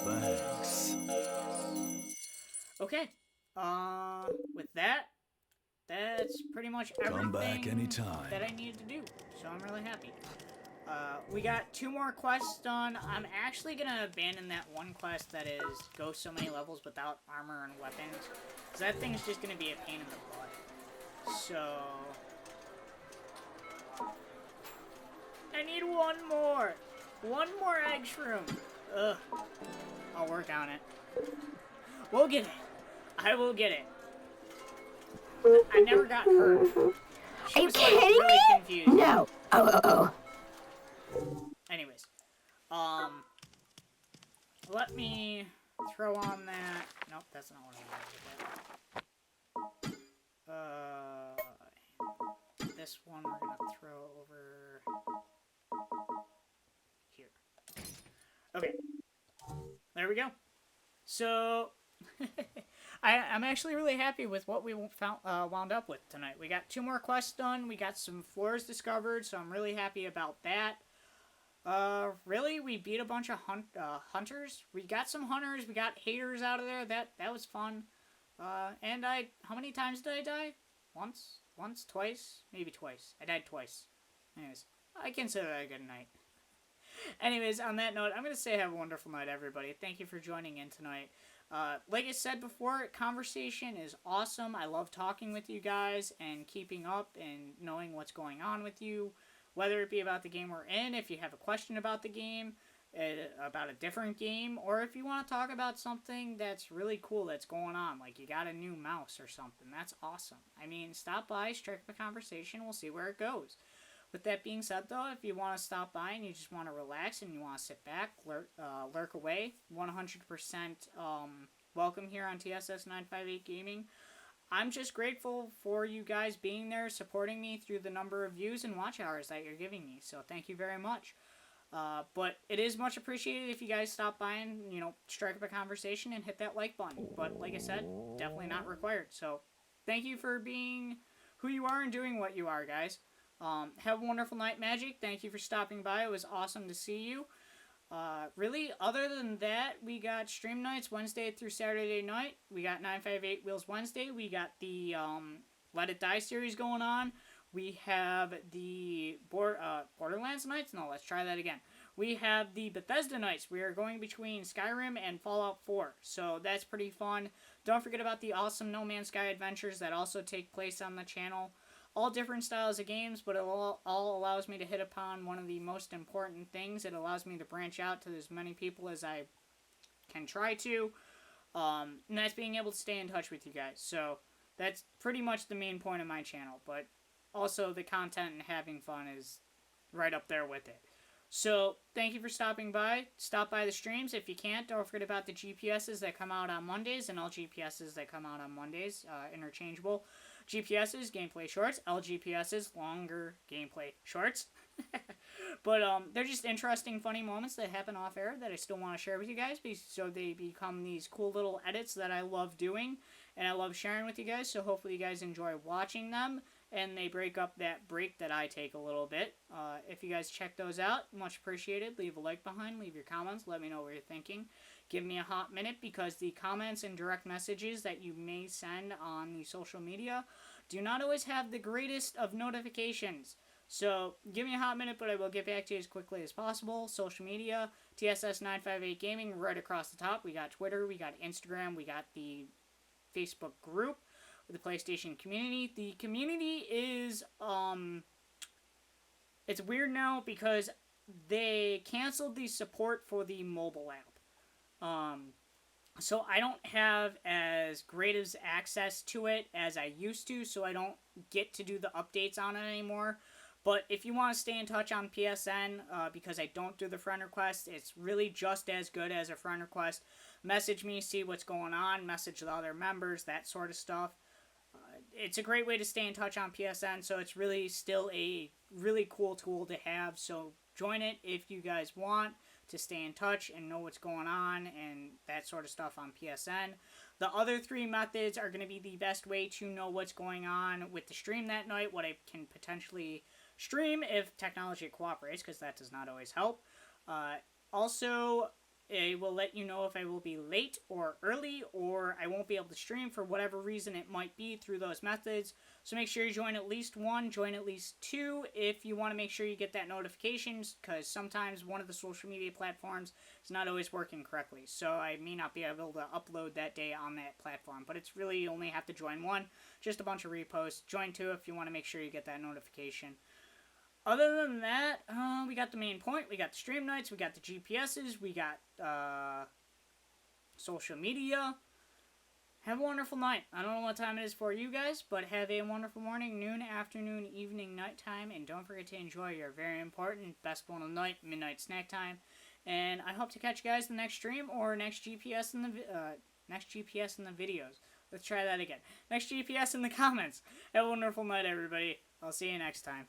Thanks. Okay. With that, that's pretty much everything Come back anytime. that I needed to do. So I'm really happy. We got 2 more quests done. I'm actually gonna abandon that one quest that is go so many levels without armor and weapons. Because that thing's just gonna be a pain in the butt. So... I need 1 more! 1 more egg shroom! Ugh. I'll work on it. We'll get it. I will get it. I never got hurt. She Are you was, kidding really me? confused. No. Oh. Anyways, let me throw on that. Nope, that's not what I wanted to do. This one we're gonna throw over here. Okay, there we go. So, I'm actually really happy with what we wound up with tonight. We got 2 more quests done. We got some floors discovered, so I'm really happy about that. Really, we beat a bunch of hunters. We got some hunters. We got haters out of there. That was fun. And how many times did I die? Once, twice, maybe twice. I died twice. Anyways, I consider that a good night. Anyways, on that note, I'm going to say have a wonderful night, everybody. Thank you for joining in tonight. Like I said before, conversation is awesome. I love talking with you guys and keeping up and knowing what's going on with you, whether it be about the game we're in, if you have a question about the game, about a different game, or if you want to talk about something that's really cool that's going on, like you got a new mouse or something. That's awesome. I mean, stop by, strike up a conversation, we'll see where it goes. With that being said, though, if you want to stop by and you just want to relax and you want to sit back, lurk away, 100% welcome here on TSS 958 Gaming. I'm just grateful for you guys being there, supporting me through the number of views and watch hours that you're giving me. So thank you very much. But it is much appreciated if you guys stop by and, strike up a conversation and hit that like button. But like I said, definitely not required. So thank you for being who you are and doing what you are, guys. Have a wonderful night, Magic. Thank you for stopping by. It was awesome to see you. Really, other than that, we got stream nights Wednesday through Saturday night. We got 958 Wheels Wednesday. We got the Let It Die series going on. We have the Borderlands nights. No, let's try that again. We have the Bethesda nights. We are going between Skyrim and Fallout 4. So that's pretty fun. Don't forget about the awesome No Man's Sky adventures that also take place on the channel. All different styles of games, but it all allows me to hit upon one of the most important things. It allows me to branch out to as many people as I can try to. And that's being able to stay in touch with you guys. So that's pretty much the main point of my channel. But also the content and having fun is right up there with it. So thank you for stopping by. Stop by the streams if you can't. Don't forget about the GPSs that come out on Mondays and LGPSs that come out on Mondays. Interchangeable. GPSs, gameplay shorts. LGPSs, longer gameplay shorts. But they're just interesting, funny moments that happen off air that I still want to share with you guys. So they become these cool little edits that I love doing and I love sharing with you guys. So hopefully you guys enjoy watching them. And they break up that break that I take a little bit. If you guys check those out, much appreciated. Leave a like behind, leave your comments, let me know what you're thinking. Give me a hot minute because the comments and direct messages that you may send on the social media do not always have the greatest of notifications. So give me a hot minute, but I will get back to you as quickly as possible. Social media, TSS958 Gaming, right across the top. We got Twitter, we got Instagram, we got the Facebook group. The PlayStation community. The community is, it's weird now because they canceled the support for the mobile app. So I don't have as great as access to it as I used to, so I don't get to do the updates on it anymore. But if you want to stay in touch on PSN, because I don't do the friend request, it's really just as good as a friend request. Message me, see what's going on, message the other members, that sort of stuff. It's a great way to stay in touch on PSN, so it's really still a really cool tool to have. So join it if you guys want to stay in touch and know what's going on and that sort of stuff on PSN. The other three methods are going to be the best way to know what's going on with the stream that night, what I can potentially stream if technology cooperates, because that does not always help. Also, it will let you know if I will be late or early or I won't be able to stream for whatever reason it might be through those methods. So make sure you join at least one, join at least two if you want to make sure you get that notifications, because sometimes one of the social media platforms is not always working correctly. So I may not be able to upload that day on that platform, but it's really you only have to join one, just a bunch of reposts. Join two if you want to make sure you get that notification. Other than that, we got the main point. We got the stream nights. We got the GPSs. We got social media. Have a wonderful night. I don't know what time it is for you guys, but have a wonderful morning, noon, afternoon, evening, nighttime. And don't forget to enjoy your very important best one of the night, midnight snack time. And I hope to catch you guys in the next stream or next GPS in the videos. Let's try that again. Next GPS in the comments. Have a wonderful night, everybody. I'll see you next time.